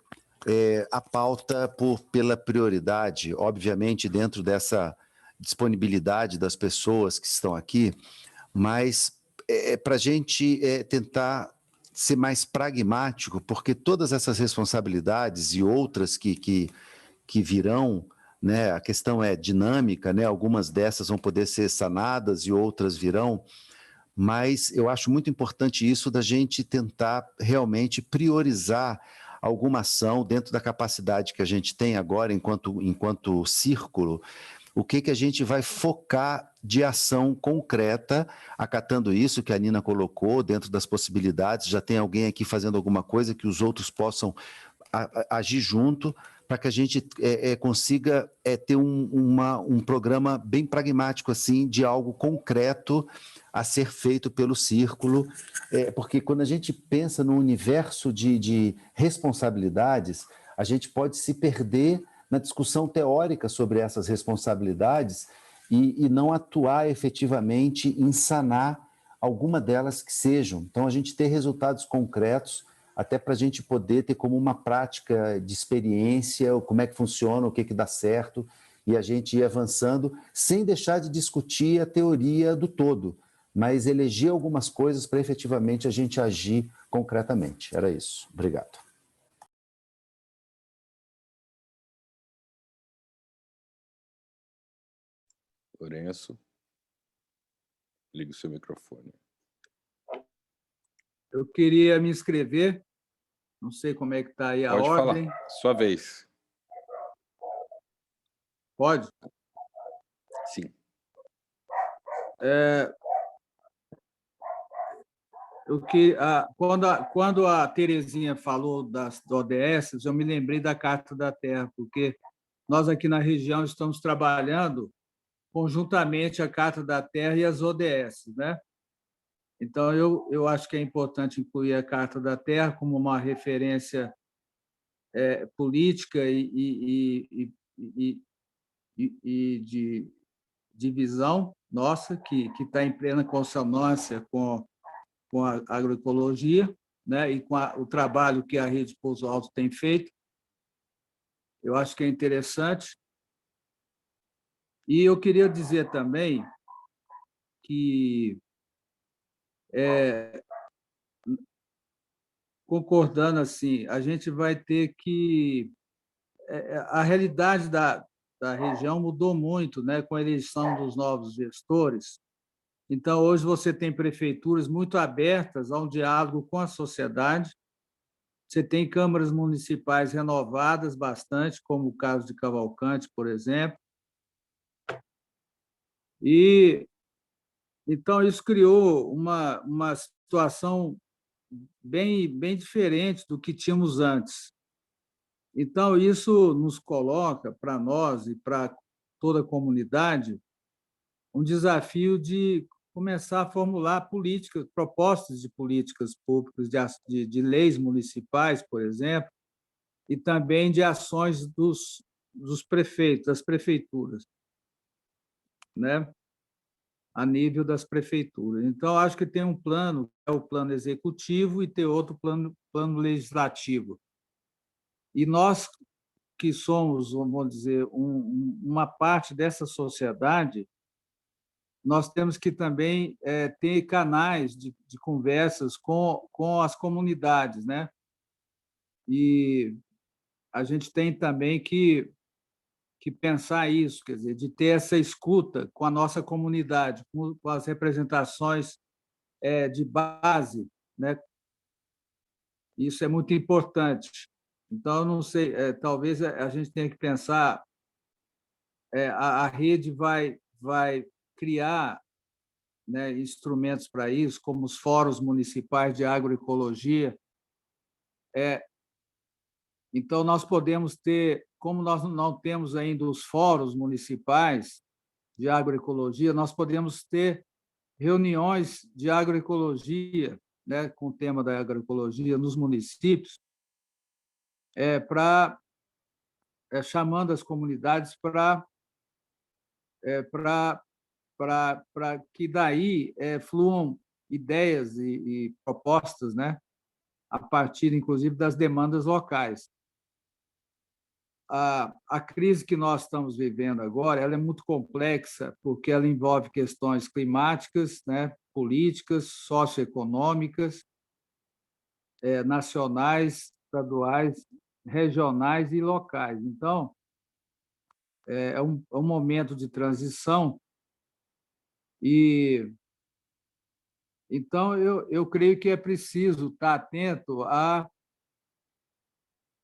[SPEAKER 5] a pauta pela prioridade, obviamente dentro dessa disponibilidade das pessoas que estão aqui, mas para a gente tentar ser mais pragmático, porque todas essas responsabilidades e outras que virão, né, a questão é dinâmica, né, algumas dessas vão poder ser sanadas e outras virão, mas eu acho muito importante isso da gente tentar realmente priorizar alguma ação dentro da capacidade que a gente tem agora enquanto círculo, o que a gente vai focar de ação concreta, acatando isso que a Nina colocou, dentro das possibilidades, já tem alguém aqui fazendo alguma coisa que os outros possam agir junto, para que a gente consiga ter um programa bem pragmático, assim, de algo concreto a ser feito pelo Círculo, porque quando a gente pensa no universo de responsabilidades, a gente pode se perder na discussão teórica sobre essas responsabilidades e não atuar efetivamente em sanar alguma delas que sejam. Então, a gente ter resultados concretos, até para a gente poder ter como uma prática de experiência, como é que funciona, o que dá certo, e a gente ir avançando, sem deixar de discutir a teoria do todo, mas eleger algumas coisas para efetivamente a gente agir concretamente. Era isso. Obrigado.
[SPEAKER 2] Lourenço, liga o seu microfone.
[SPEAKER 9] Eu queria me inscrever, não sei como é que está aí a
[SPEAKER 2] Pode
[SPEAKER 9] ordem.
[SPEAKER 2] falar, sua vez.
[SPEAKER 9] Pode?
[SPEAKER 2] Sim.
[SPEAKER 9] Quando a Terezinha falou das ODS, eu me lembrei da Carta da Terra, porque nós aqui na região estamos trabalhando conjuntamente a Carta da Terra e as ODS, né? Então, eu acho que é importante incluir a Carta da Terra como uma referência política e de visão nossa, que está em plena consonância com a agroecologia, né, e com o trabalho que a Rede Pouso Alto tem feito. Eu acho que é interessante. E eu queria dizer também que, concordando assim, a gente vai ter que... A realidade da região mudou muito, né, com a eleição dos novos gestores. Então, hoje você tem prefeituras muito abertas ao diálogo com a sociedade, você tem câmaras municipais renovadas bastante, como o caso de Cavalcante, por exemplo. E, então, isso criou uma situação bem diferente do que tínhamos antes. Então, isso nos coloca, para nós e para toda a comunidade, um desafio de começar a formular políticas, propostas de políticas públicas, de leis municipais, por exemplo, e também de ações dos prefeitos, das prefeituras, né? A nível das prefeituras. Então, acho que tem um plano, é o plano executivo, e tem outro plano legislativo. E nós, que somos, vamos dizer, uma parte dessa sociedade, nós temos que também ter canais de conversas com as comunidades, né? E a gente tem também que pensar isso, quer dizer, de ter essa escuta com a nossa comunidade, com as representações de base, né? Isso é muito importante. Então, eu não sei, talvez a gente tenha que pensar, a rede vai criar, né, instrumentos para isso, como os fóruns municipais de agroecologia. Então, nós podemos ter, como nós não temos ainda os fóruns municipais de agroecologia, nós podemos ter reuniões de agroecologia, né, com o tema da agroecologia nos municípios, chamando as comunidades para para que daí fluam ideias e propostas, né, a partir, inclusive, das demandas locais. A crise que nós estamos vivendo agora, ela é muito complexa, porque ela envolve questões climáticas, né, políticas, socioeconômicas, nacionais, estaduais, regionais e locais. Então, é um momento de transição e então eu creio que é preciso estar atento a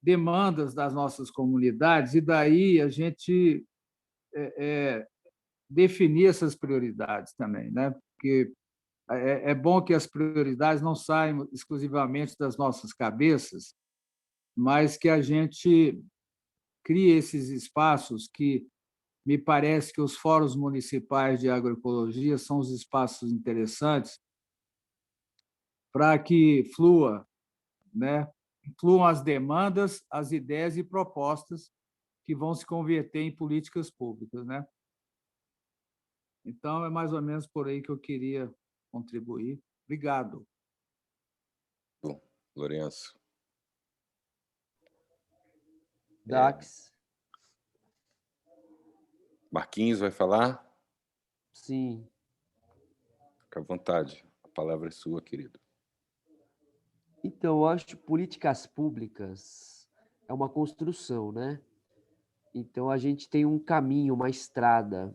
[SPEAKER 9] demandas das nossas comunidades e daí a gente definir essas prioridades também, né? Porque é bom que as prioridades não saiam exclusivamente das nossas cabeças, mas que a gente crie esses espaços que me parece que os fóruns municipais de agroecologia são os espaços interessantes para que flua, né? Fluam as demandas, as ideias e propostas que vão se converter em políticas públicas, né? Então, é mais ou menos por aí que eu queria contribuir. Obrigado.
[SPEAKER 2] Bom, Lourenço.
[SPEAKER 11] Dax.
[SPEAKER 2] Marquinhos vai falar?
[SPEAKER 11] Sim.
[SPEAKER 2] Fica à vontade. A palavra é sua, querido.
[SPEAKER 11] Então, eu acho que políticas públicas é uma construção, né? Então, a gente tem um caminho, uma estrada,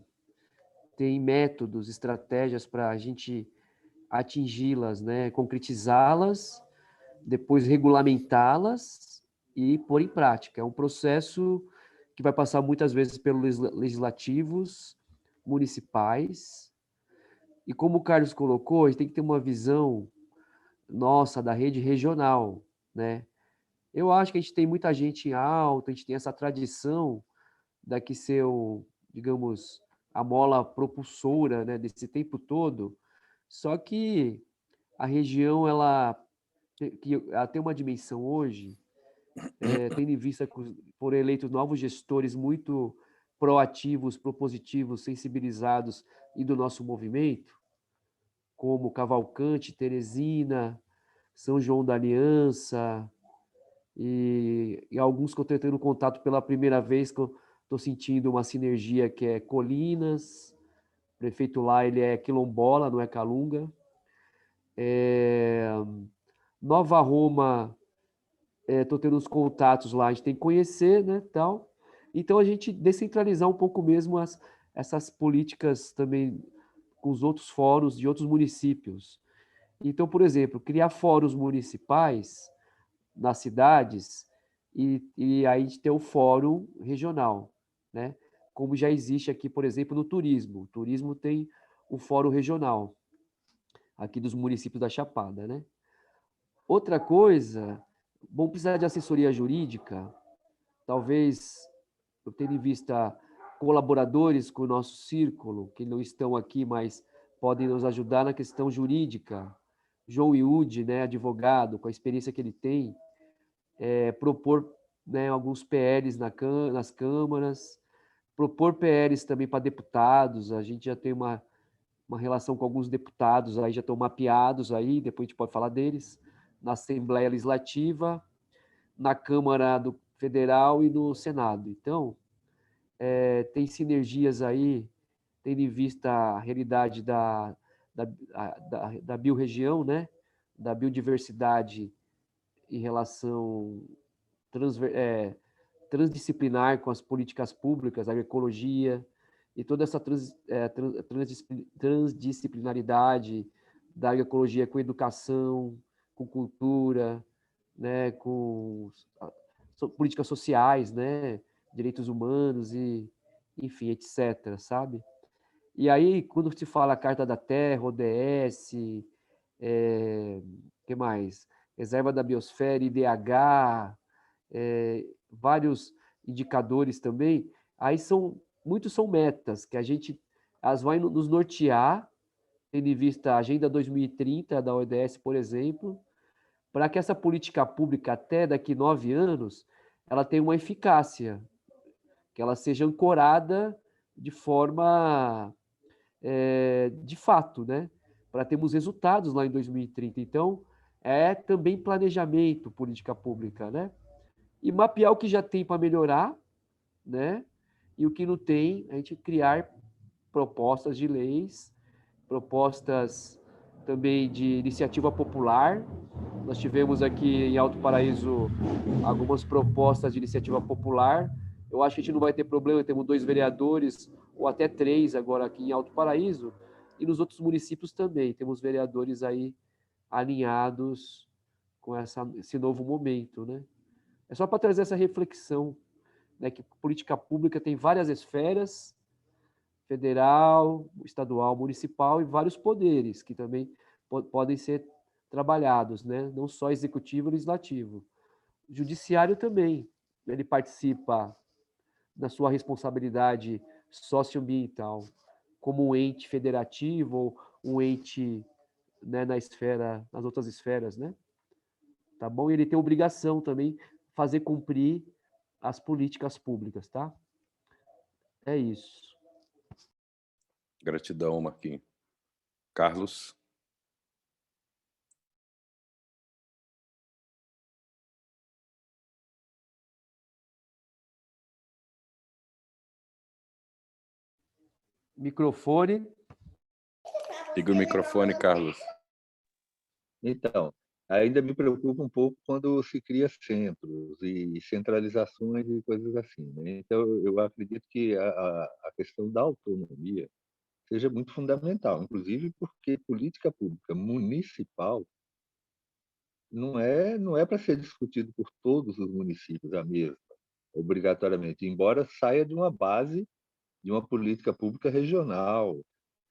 [SPEAKER 11] tem métodos, estratégias para a gente atingi-las, né? Concretizá-las, depois regulamentá-las e pôr em prática. É um processo que vai passar muitas vezes pelos legislativos, municipais, e como o Carlos colocou, a gente tem que ter uma visão nossa da rede regional, né? Eu acho que a gente tem muita gente em alta, a gente tem essa tradição daqui ser, digamos, a mola propulsora, né, desse tempo todo, só que a região, ela tem uma dimensão hoje, tendo em vista que foram eleitos novos gestores muito proativos, propositivos, sensibilizados e do nosso movimento, como Cavalcante, Teresina, São João da Aliança, e alguns que eu estou tendo contato pela primeira vez, que eu estou sentindo uma sinergia, que é Colinas, o prefeito lá ele é quilombola, não é calunga. Nova Roma, estou tendo uns contatos lá, a gente tem que conhecer, né, tal. Então, a gente descentralizar um pouco mesmo essas políticas também com os outros fóruns de outros municípios. Então, por exemplo, criar fóruns municipais nas cidades e aí a gente ter o fórum regional, né? Como já existe aqui, por exemplo, no turismo. O turismo tem o fórum regional, aqui dos municípios da Chapada, né? Outra coisa, bom, precisar de assessoria jurídica, talvez, eu tendo em vista colaboradores com o nosso círculo, que não estão aqui, mas podem nos ajudar na questão jurídica. João Iude, né, advogado, com a experiência que ele tem, propor, né, alguns PLs nas câmaras, propor PLs também para deputados. A gente já tem uma relação com alguns deputados, aí já estão mapeados, aí, depois a gente pode falar deles, na Assembleia Legislativa, na Câmara Federal e no Senado. Então, tem sinergias aí, tendo em vista a realidade da biorregião, né? Da biodiversidade em relação transdisciplinar com as políticas públicas, a agroecologia, e toda essa transdisciplinaridade da agroecologia com educação, com cultura, né, com políticas sociais, né, direitos humanos e, enfim, etc., sabe? E aí, quando se fala Carta da Terra, ODS, que mais? Reserva da Biosfera, IDH, vários indicadores também, aí muitos são metas que elas vão nos nortear, tendo em vista a Agenda 2030 da ODS, por exemplo, para que essa política pública, até daqui 9 anos, ela tenha uma eficácia, que ela seja ancorada de forma de fato, né? Para termos resultados lá em 2030. Então, é também planejamento, política pública, né? E mapear o que já tem para melhorar, né? E o que não tem, a gente criar propostas de leis, propostas também de iniciativa popular. Nós tivemos aqui em Alto Paraíso algumas propostas de iniciativa popular. Eu acho que a gente não vai ter problema, temos 2 vereadores, ou até 3 agora aqui em Alto Paraíso, e nos outros municípios também. Temos vereadores aí alinhados com esse novo momento, né? É só para trazer essa reflexão, né, que política pública tem várias esferas, federal, estadual, municipal e vários poderes que também podem ser trabalhados, né? Não só executivo e legislativo. O judiciário também, ele participa da sua responsabilidade socioambiental como um ente federativo ou um ente, né, nas outras esferas, né? Tá bom? E ele tem obrigação também fazer cumprir as políticas públicas, tá? É isso.
[SPEAKER 2] Gratidão, Marquinhos. Carlos?
[SPEAKER 11] Microfone.
[SPEAKER 2] Liga o microfone, Carlos.
[SPEAKER 1] Então, ainda me preocupa um pouco quando se cria centros e centralizações e coisas assim, né? Então, eu acredito que a questão da autonomia seja muito fundamental, inclusive porque política pública municipal não é para ser discutido por todos os municípios a mesma, obrigatoriamente, embora saia de uma base de uma política pública regional,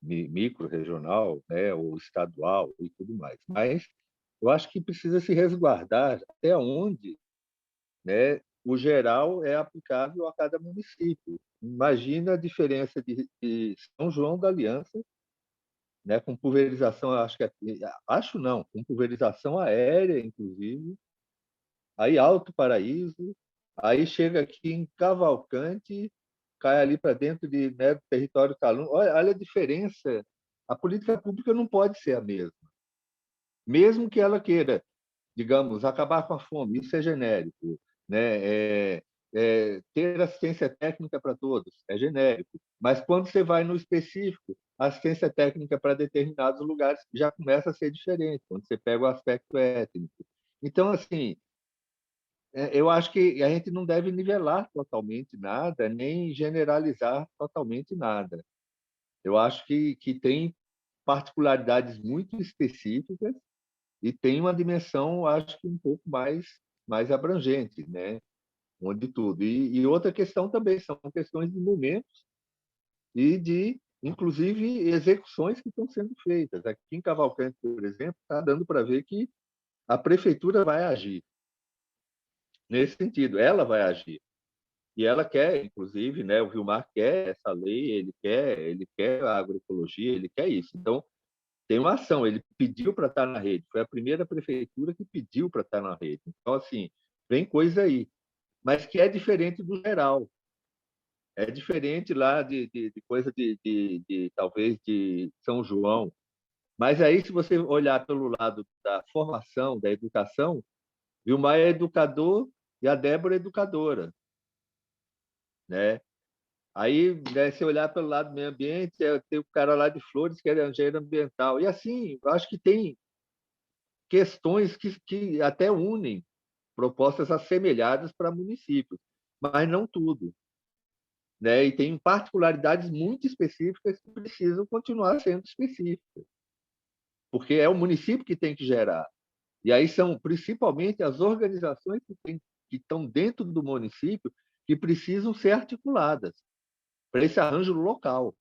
[SPEAKER 1] micro-regional, né, ou estadual e tudo mais. Mas eu acho que precisa se resguardar até onde, né, o geral é aplicável a cada município. Imagina a diferença de São João da Aliança, né, com pulverização, acho não, com pulverização aérea, inclusive, aí Alto Paraíso, aí chega aqui em Cavalcante, cai ali para dentro né, do território Calunga. Olha a diferença. A política pública não pode ser a mesma. Mesmo que ela queira, digamos, acabar com a fome, isso é genérico, né? Ter assistência técnica para todos, é genérico. Mas quando você vai no específico, a assistência técnica para determinados lugares já começa a ser diferente, quando você pega o aspecto étnico. Então, assim, eu acho que a gente não deve nivelar totalmente nada, nem generalizar totalmente nada. Eu acho que tem particularidades muito específicas e tem uma dimensão, acho que um pouco mais abrangente, né? Onde tudo. E outra questão também são questões de momentos e de, inclusive, execuções que estão sendo feitas. Aqui em Cavalcante, por exemplo, está dando para ver que a prefeitura vai agir nesse sentido, ela vai agir. E ela quer, inclusive, né, o Vilmar quer essa lei, ele quer a agroecologia, ele quer isso. Então, tem uma ação, ele pediu para estar na rede, foi a primeira prefeitura que pediu para estar na rede. Então, assim, vem coisa aí, mas que é diferente do geral. É diferente lá de coisa talvez, de São João. Mas aí, se você olhar pelo lado da formação, da educação, Vilmar é educador e a Débora é educadora, né? Aí, né, se olhar pelo lado do meio ambiente, tem o cara lá de Flores, que é engenheiro ambiental. E assim, eu acho que tem questões que até unem propostas assemelhadas para municípios, mas não tudo, né? E tem particularidades muito específicas que precisam continuar sendo específicas, porque é o município que tem que gerar. E aí são principalmente as organizações que estão dentro do município que precisam ser articuladas para esse arranjo local,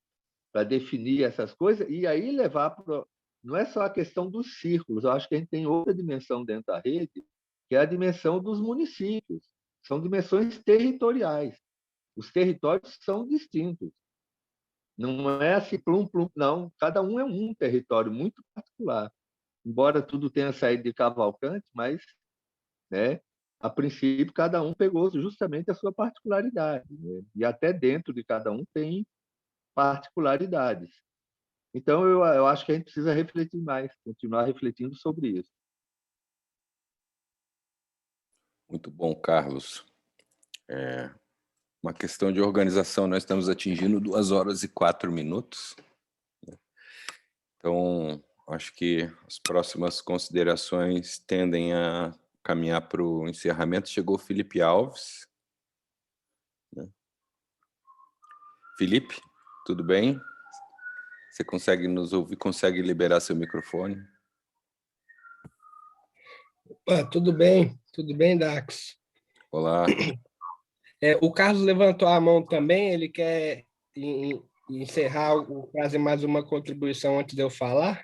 [SPEAKER 1] para definir essas coisas e aí levar para... Não é só a questão dos círculos, eu acho que a gente tem outra dimensão dentro da rede, que é a dimensão dos municípios. São dimensões territoriais. Os territórios são distintos. Não é assim, plum, plum, não. Cada um é um território muito particular. Embora tudo tenha saído de Cavalcante, mas, né, a princípio, cada um pegou justamente a sua particularidade, né? E até dentro de cada um tem particularidades. Então, eu acho que a gente precisa refletir mais, continuar refletindo sobre isso.
[SPEAKER 2] Muito bom, Carlos. Uma questão de organização, nós estamos atingindo 2h04. Então, acho que as próximas considerações tendem a caminhar para o encerramento. Chegou o Felipe Alves. Felipe, tudo bem? Você consegue nos ouvir, consegue liberar seu microfone?
[SPEAKER 13] Tudo bem, Dax.
[SPEAKER 2] Olá.
[SPEAKER 13] O Carlos levantou a mão também, ele quer encerrar, fazer mais uma contribuição antes de eu falar?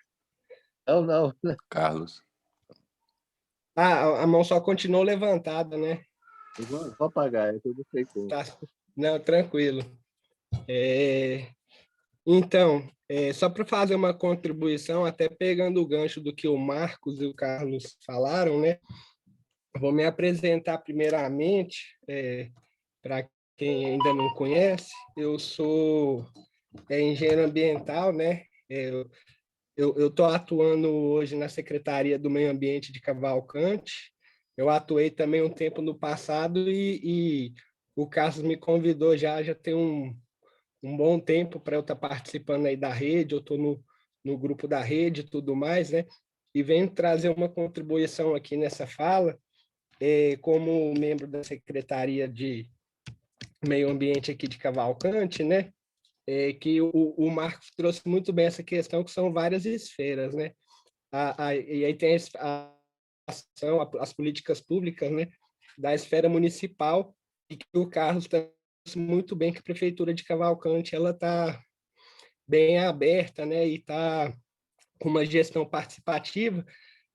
[SPEAKER 1] Não.
[SPEAKER 2] Carlos.
[SPEAKER 13] A mão só continuou levantada, né?
[SPEAKER 1] Vou apagar, eu não sei como.
[SPEAKER 13] Tá. Não, tranquilo. Então, só para fazer uma contribuição, até pegando o gancho do que o Marcos e o Carlos falaram, né? Vou me apresentar primeiramente, para quem ainda não conhece, eu sou engenheiro ambiental, né? Eu estou atuando hoje na Secretaria do Meio Ambiente de Cavalcante. Eu atuei também um tempo no passado e o Carlos me convidou já tem um bom tempo para eu estar participando aí da rede, eu estou no grupo da rede e tudo mais, né? E venho trazer uma contribuição aqui nessa fala, como membro da Secretaria de Meio Ambiente aqui de Cavalcante, né? Que o Marcos trouxe muito bem essa questão, que são várias esferas, né? E aí tem a ação, as políticas públicas, né? Da esfera municipal, e que o Carlos trouxe muito bem, que a Prefeitura de Cavalcante ela está bem aberta, né? E está com uma gestão participativa,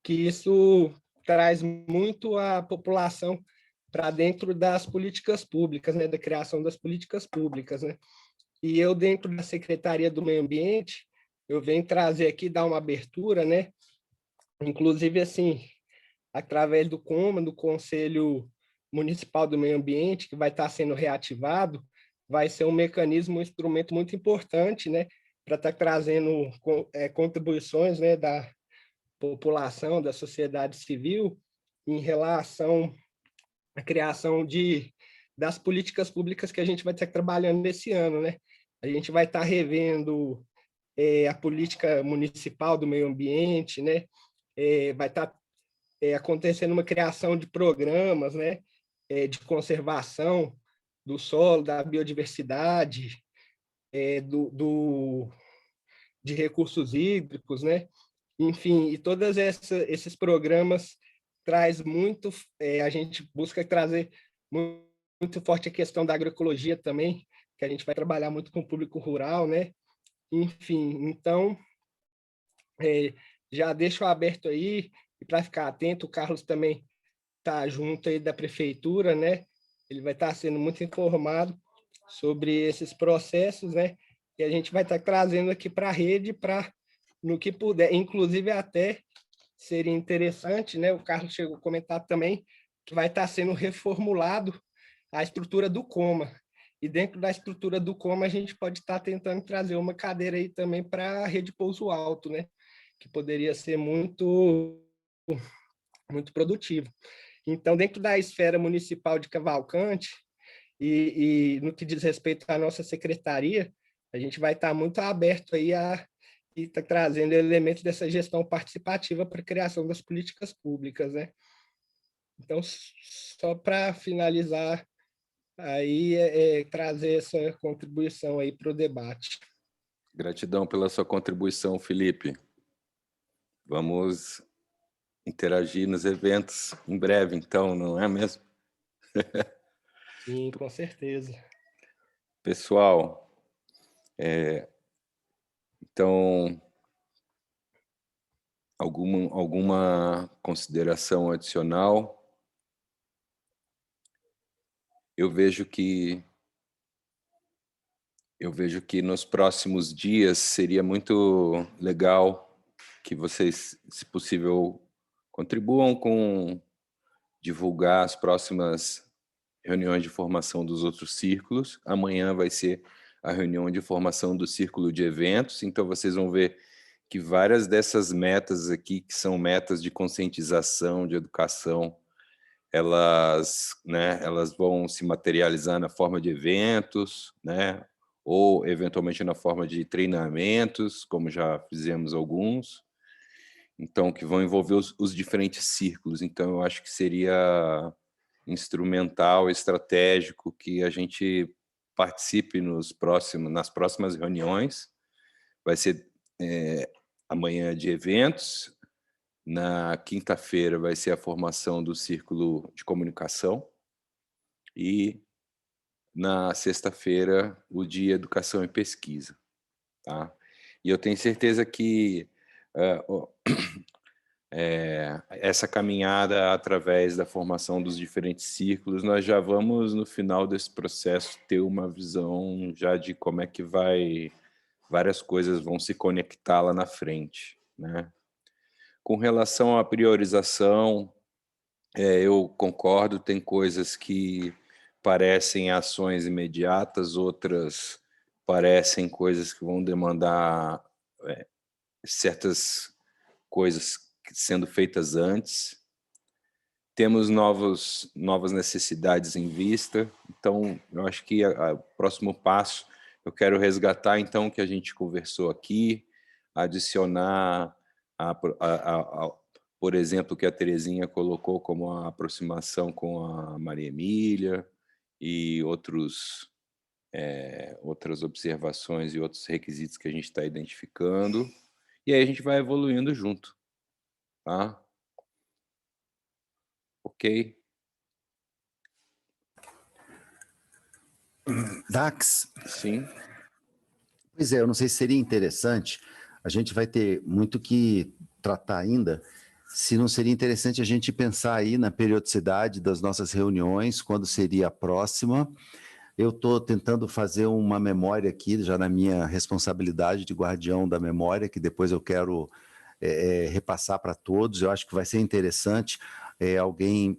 [SPEAKER 13] que isso traz muito a população para dentro das políticas públicas, né? Da criação das políticas públicas, né? E eu, dentro da Secretaria do Meio Ambiente, eu venho trazer aqui, dar uma abertura, né? Inclusive, assim, através do COMA, do Conselho Municipal do Meio Ambiente, que vai estar sendo reativado, vai ser um mecanismo, um instrumento muito importante, né? Para estar trazendo contribuições, né? Da população, da sociedade civil, em relação à criação das políticas públicas que a gente vai estar trabalhando nesse ano, né? A gente vai estar revendo a política municipal do meio ambiente, né? Vai estar acontecendo uma criação de programas, né? De conservação do solo, da biodiversidade, de recursos hídricos, né? Enfim, e todos esses programas traz muito, a gente busca trazer muito forte a questão da agroecologia também, que a gente vai trabalhar muito com o público rural, né? Enfim, então, já deixo aberto aí, e para ficar atento, o Carlos também está junto aí da prefeitura, né? Ele vai estar sendo muito informado sobre esses processos, né? E a gente vai estar trazendo aqui para a rede, para no que puder, inclusive até seria interessante, né? O Carlos chegou a comentar também que vai estar sendo reformulado a estrutura do COMA. E dentro da estrutura do COMA, a gente pode estar tentando trazer uma cadeira aí também para a rede Pouso Alto, né? Que poderia ser muito produtivo. Então, dentro da esfera municipal de Cavalcante, e no que diz respeito à nossa secretaria, a gente vai estar muito aberto aí e está trazendo elementos dessa gestão participativa para a criação das políticas públicas, né? Então, só para finalizar, aí trazer essa contribuição aí para o debate.
[SPEAKER 2] Gratidão pela sua contribuição, Felipe. Vamos interagir nos eventos em breve, então, não é mesmo?
[SPEAKER 13] Sim, com certeza.
[SPEAKER 2] Pessoal, então, alguma consideração adicional? Eu vejo que nos próximos dias seria muito legal que vocês, se possível, contribuam com divulgar as próximas reuniões de formação dos outros círculos. Amanhã vai ser a reunião de formação do círculo de eventos. Então, vocês vão ver que várias dessas metas aqui, que são metas de conscientização, de educação, elas vão se materializar na forma de eventos, né? Ou, eventualmente, na forma de treinamentos, como já fizemos alguns. Então, que vão envolver os diferentes círculos. Então, eu acho que seria instrumental, estratégico, que a gente participe nas próximas reuniões. Vai ser amanhã de eventos, na quinta-feira vai ser a formação do círculo de comunicação e na sexta-feira o dia Educação e Pesquisa. Tá? E eu tenho certeza que essa caminhada através da formação dos diferentes círculos, nós já vamos, no final desse processo, ter uma visão já de como é que várias coisas vão se conectar lá na frente, né? Com relação à priorização, eu concordo, tem coisas que parecem ações imediatas, outras parecem coisas que vão demandar certas coisas sendo feitas antes. Temos novas necessidades em vista, então eu acho que o próximo passo, eu quero resgatar então o que a gente conversou aqui, adicionar, por exemplo, o que a Terezinha colocou como a aproximação com a Maria Emília e outras observações e outros requisitos que a gente está identificando, e aí a gente vai evoluindo junto. Tá? Ok.
[SPEAKER 5] Dax?
[SPEAKER 2] Sim.
[SPEAKER 5] Pois é, eu não sei se seria interessante, a gente vai ter muito que tratar ainda, se não seria interessante a gente pensar aí na periodicidade das nossas reuniões, quando seria a próxima. Eu estou tentando fazer uma memória aqui, já na minha responsabilidade de guardião da memória, que depois eu quero repassar para todos. Eu acho que vai ser interessante alguém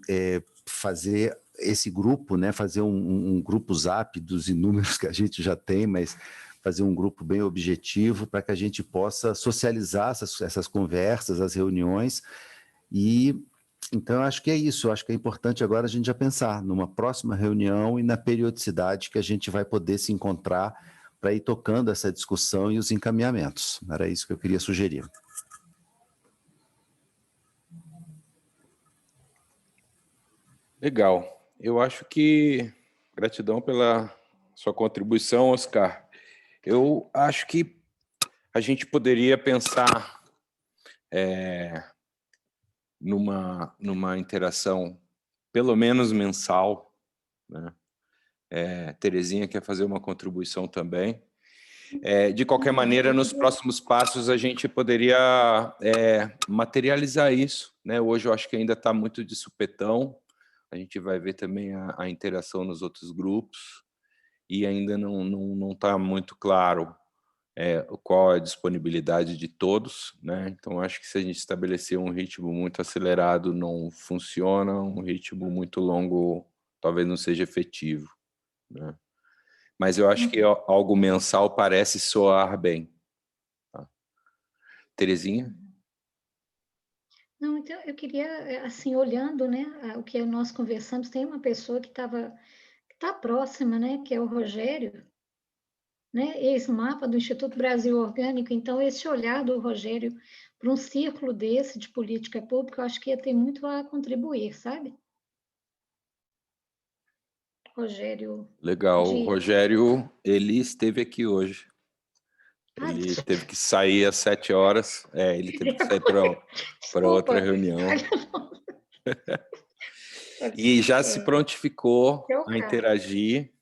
[SPEAKER 5] fazer esse grupo, né, fazer um grupo zap dos inúmeros que a gente já tem, mas fazer um grupo bem objetivo para que a gente possa socializar essas conversas, as reuniões. E então eu acho que é isso, eu acho que é importante agora a gente já pensar numa próxima reunião e na periodicidade que a gente vai poder se encontrar para ir tocando essa discussão e os encaminhamentos. Era isso que eu queria sugerir.
[SPEAKER 2] Legal. Eu acho que... Gratidão pela sua contribuição, Oscar. Eu acho que a gente poderia pensar numa interação, pelo menos mensal, né? Terezinha quer fazer uma contribuição também. De qualquer maneira, nos próximos passos, a gente poderia materializar isso, né? Hoje eu acho que ainda está muito de supetão, a gente vai ver também a interação nos outros grupos, e ainda não está muito claro qual a disponibilidade de todos, né? Então, acho que se a gente estabelecer um ritmo muito acelerado, não funciona, um ritmo muito longo talvez não seja efetivo, né? Mas eu acho que algo mensal parece soar bem. Tá? Terezinha?
[SPEAKER 12] Não, então eu queria, assim, olhando, né, o que nós conversamos, tem uma pessoa que está próxima, né, que é o Rogério, né, ex-mapa do Instituto Brasil Orgânico. Então, esse olhar do Rogério para um círculo desse de política pública, eu acho que ia ter muito a contribuir, sabe? Rogério.
[SPEAKER 2] Legal. O Rogério, ele esteve aqui hoje. Ele teve que sair às 7 horas. Ele teve que sair para outra reunião. E já se prontificou a interagir.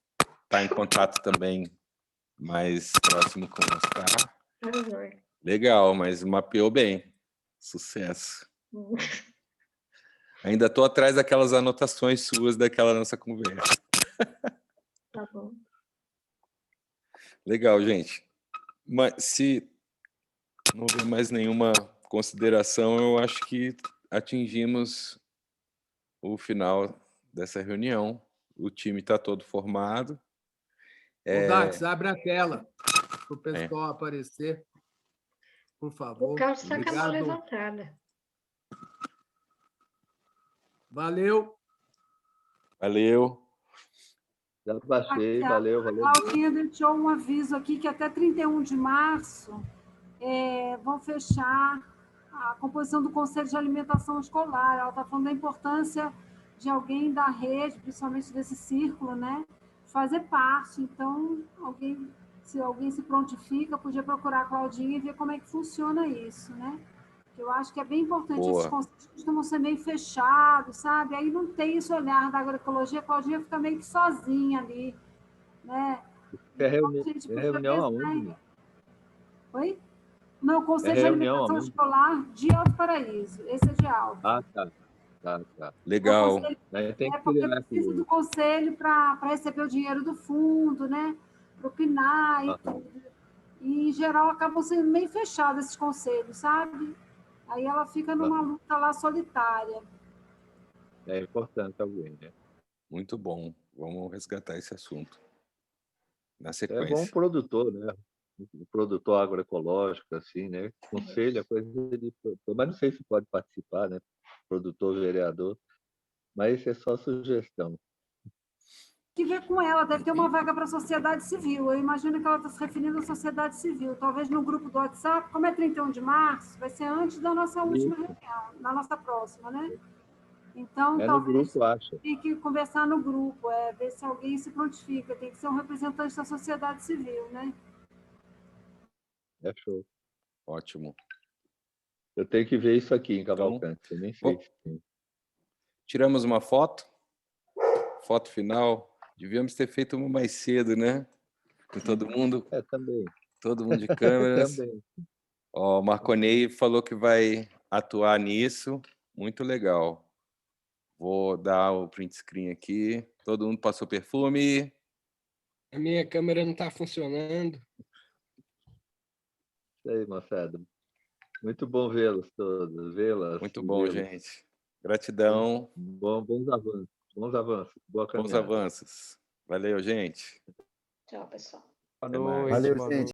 [SPEAKER 2] Está em contato também mais próximo com o Oscar. Legal, mas mapeou bem. Sucesso. Ainda estou atrás daquelas anotações suas daquela nossa conversa.
[SPEAKER 12] Tá bom.
[SPEAKER 2] Legal, gente. Mas se não houver mais nenhuma consideração, eu acho que atingimos o final dessa reunião. O time está todo formado.
[SPEAKER 9] Dax, abre a tela para o pessoal aparecer, por favor.
[SPEAKER 12] O Carlos está com a mão
[SPEAKER 9] Obrigado.
[SPEAKER 12] levantada.
[SPEAKER 9] Valeu.
[SPEAKER 1] Já baixei, valeu.
[SPEAKER 6] A Claudinha deixou um aviso aqui que até 31 de março vão fechar a composição do Conselho de Alimentação Escolar. Ela está falando da importância de alguém da rede, principalmente desse círculo, né, fazer parte. Então, se alguém se prontifica, podia procurar a Claudinha e ver como é que funciona isso, né? Eu acho que é bem importante.
[SPEAKER 2] Boa.
[SPEAKER 6] Esses conselhos costumam ser meio fechados, sabe? Aí não tem esse olhar da agroecologia, a Claudinha fica meio que sozinha ali, né?
[SPEAKER 1] É reunião aonde?
[SPEAKER 6] Oi? Não, Conselho de Alimentação Escolar de Alto Paraíso. Esse é de Alto.
[SPEAKER 1] Ah, tá.
[SPEAKER 2] Legal.
[SPEAKER 1] Tem que
[SPEAKER 6] porque
[SPEAKER 1] criar
[SPEAKER 6] precisa
[SPEAKER 1] aqui.
[SPEAKER 6] do conselho para receber o dinheiro do fundo, né? Para o PNAE e tudo. E, em geral, acabam sendo meio fechados esses conselhos, sabe? Aí ela fica numa luta lá solitária.
[SPEAKER 1] É importante alguém, né?
[SPEAKER 2] Muito bom. Vamos resgatar esse assunto. Na
[SPEAKER 1] É
[SPEAKER 2] sequência.
[SPEAKER 1] bom produtor, né? O produtor agroecológico, assim, né? Conselho é coisa de produtor, mas não sei se pode participar, né? Produtor, vereador, mas isso é só sugestão.
[SPEAKER 6] Que ver com ela, deve ter uma vaga para a sociedade civil. Eu imagino que ela está se referindo à sociedade civil. Talvez no grupo do WhatsApp, como é 31 de março, vai ser antes da nossa última reunião, na nossa próxima, né? Então, talvez tem que conversar no grupo, ver se alguém se prontifica. Tem que ser um representante da sociedade civil, né?
[SPEAKER 1] É show.
[SPEAKER 2] Ótimo.
[SPEAKER 1] Eu tenho que ver isso aqui em Cavalcante, eu nem sei se tem.
[SPEAKER 2] Tiramos uma foto? Foto final. Devíamos ter feito uma mais cedo, né? Com todo mundo.
[SPEAKER 1] Também.
[SPEAKER 2] Todo mundo de câmeras.
[SPEAKER 1] Também.
[SPEAKER 2] Ó, o Marconei falou que vai atuar nisso. Muito legal. Vou dar o print screen aqui. Todo mundo passou perfume.
[SPEAKER 13] A minha câmera não está funcionando.
[SPEAKER 1] Isso aí, moçada. Muito bom vê-los todos. Vê-las.
[SPEAKER 2] Muito bom, gente. Gratidão.
[SPEAKER 1] Bons avanços. Bons avanços. Boa caminhada.
[SPEAKER 2] Bons avanços. Valeu, gente.
[SPEAKER 12] Tchau, pessoal.
[SPEAKER 11] Boa noite.
[SPEAKER 5] Valeu, gente.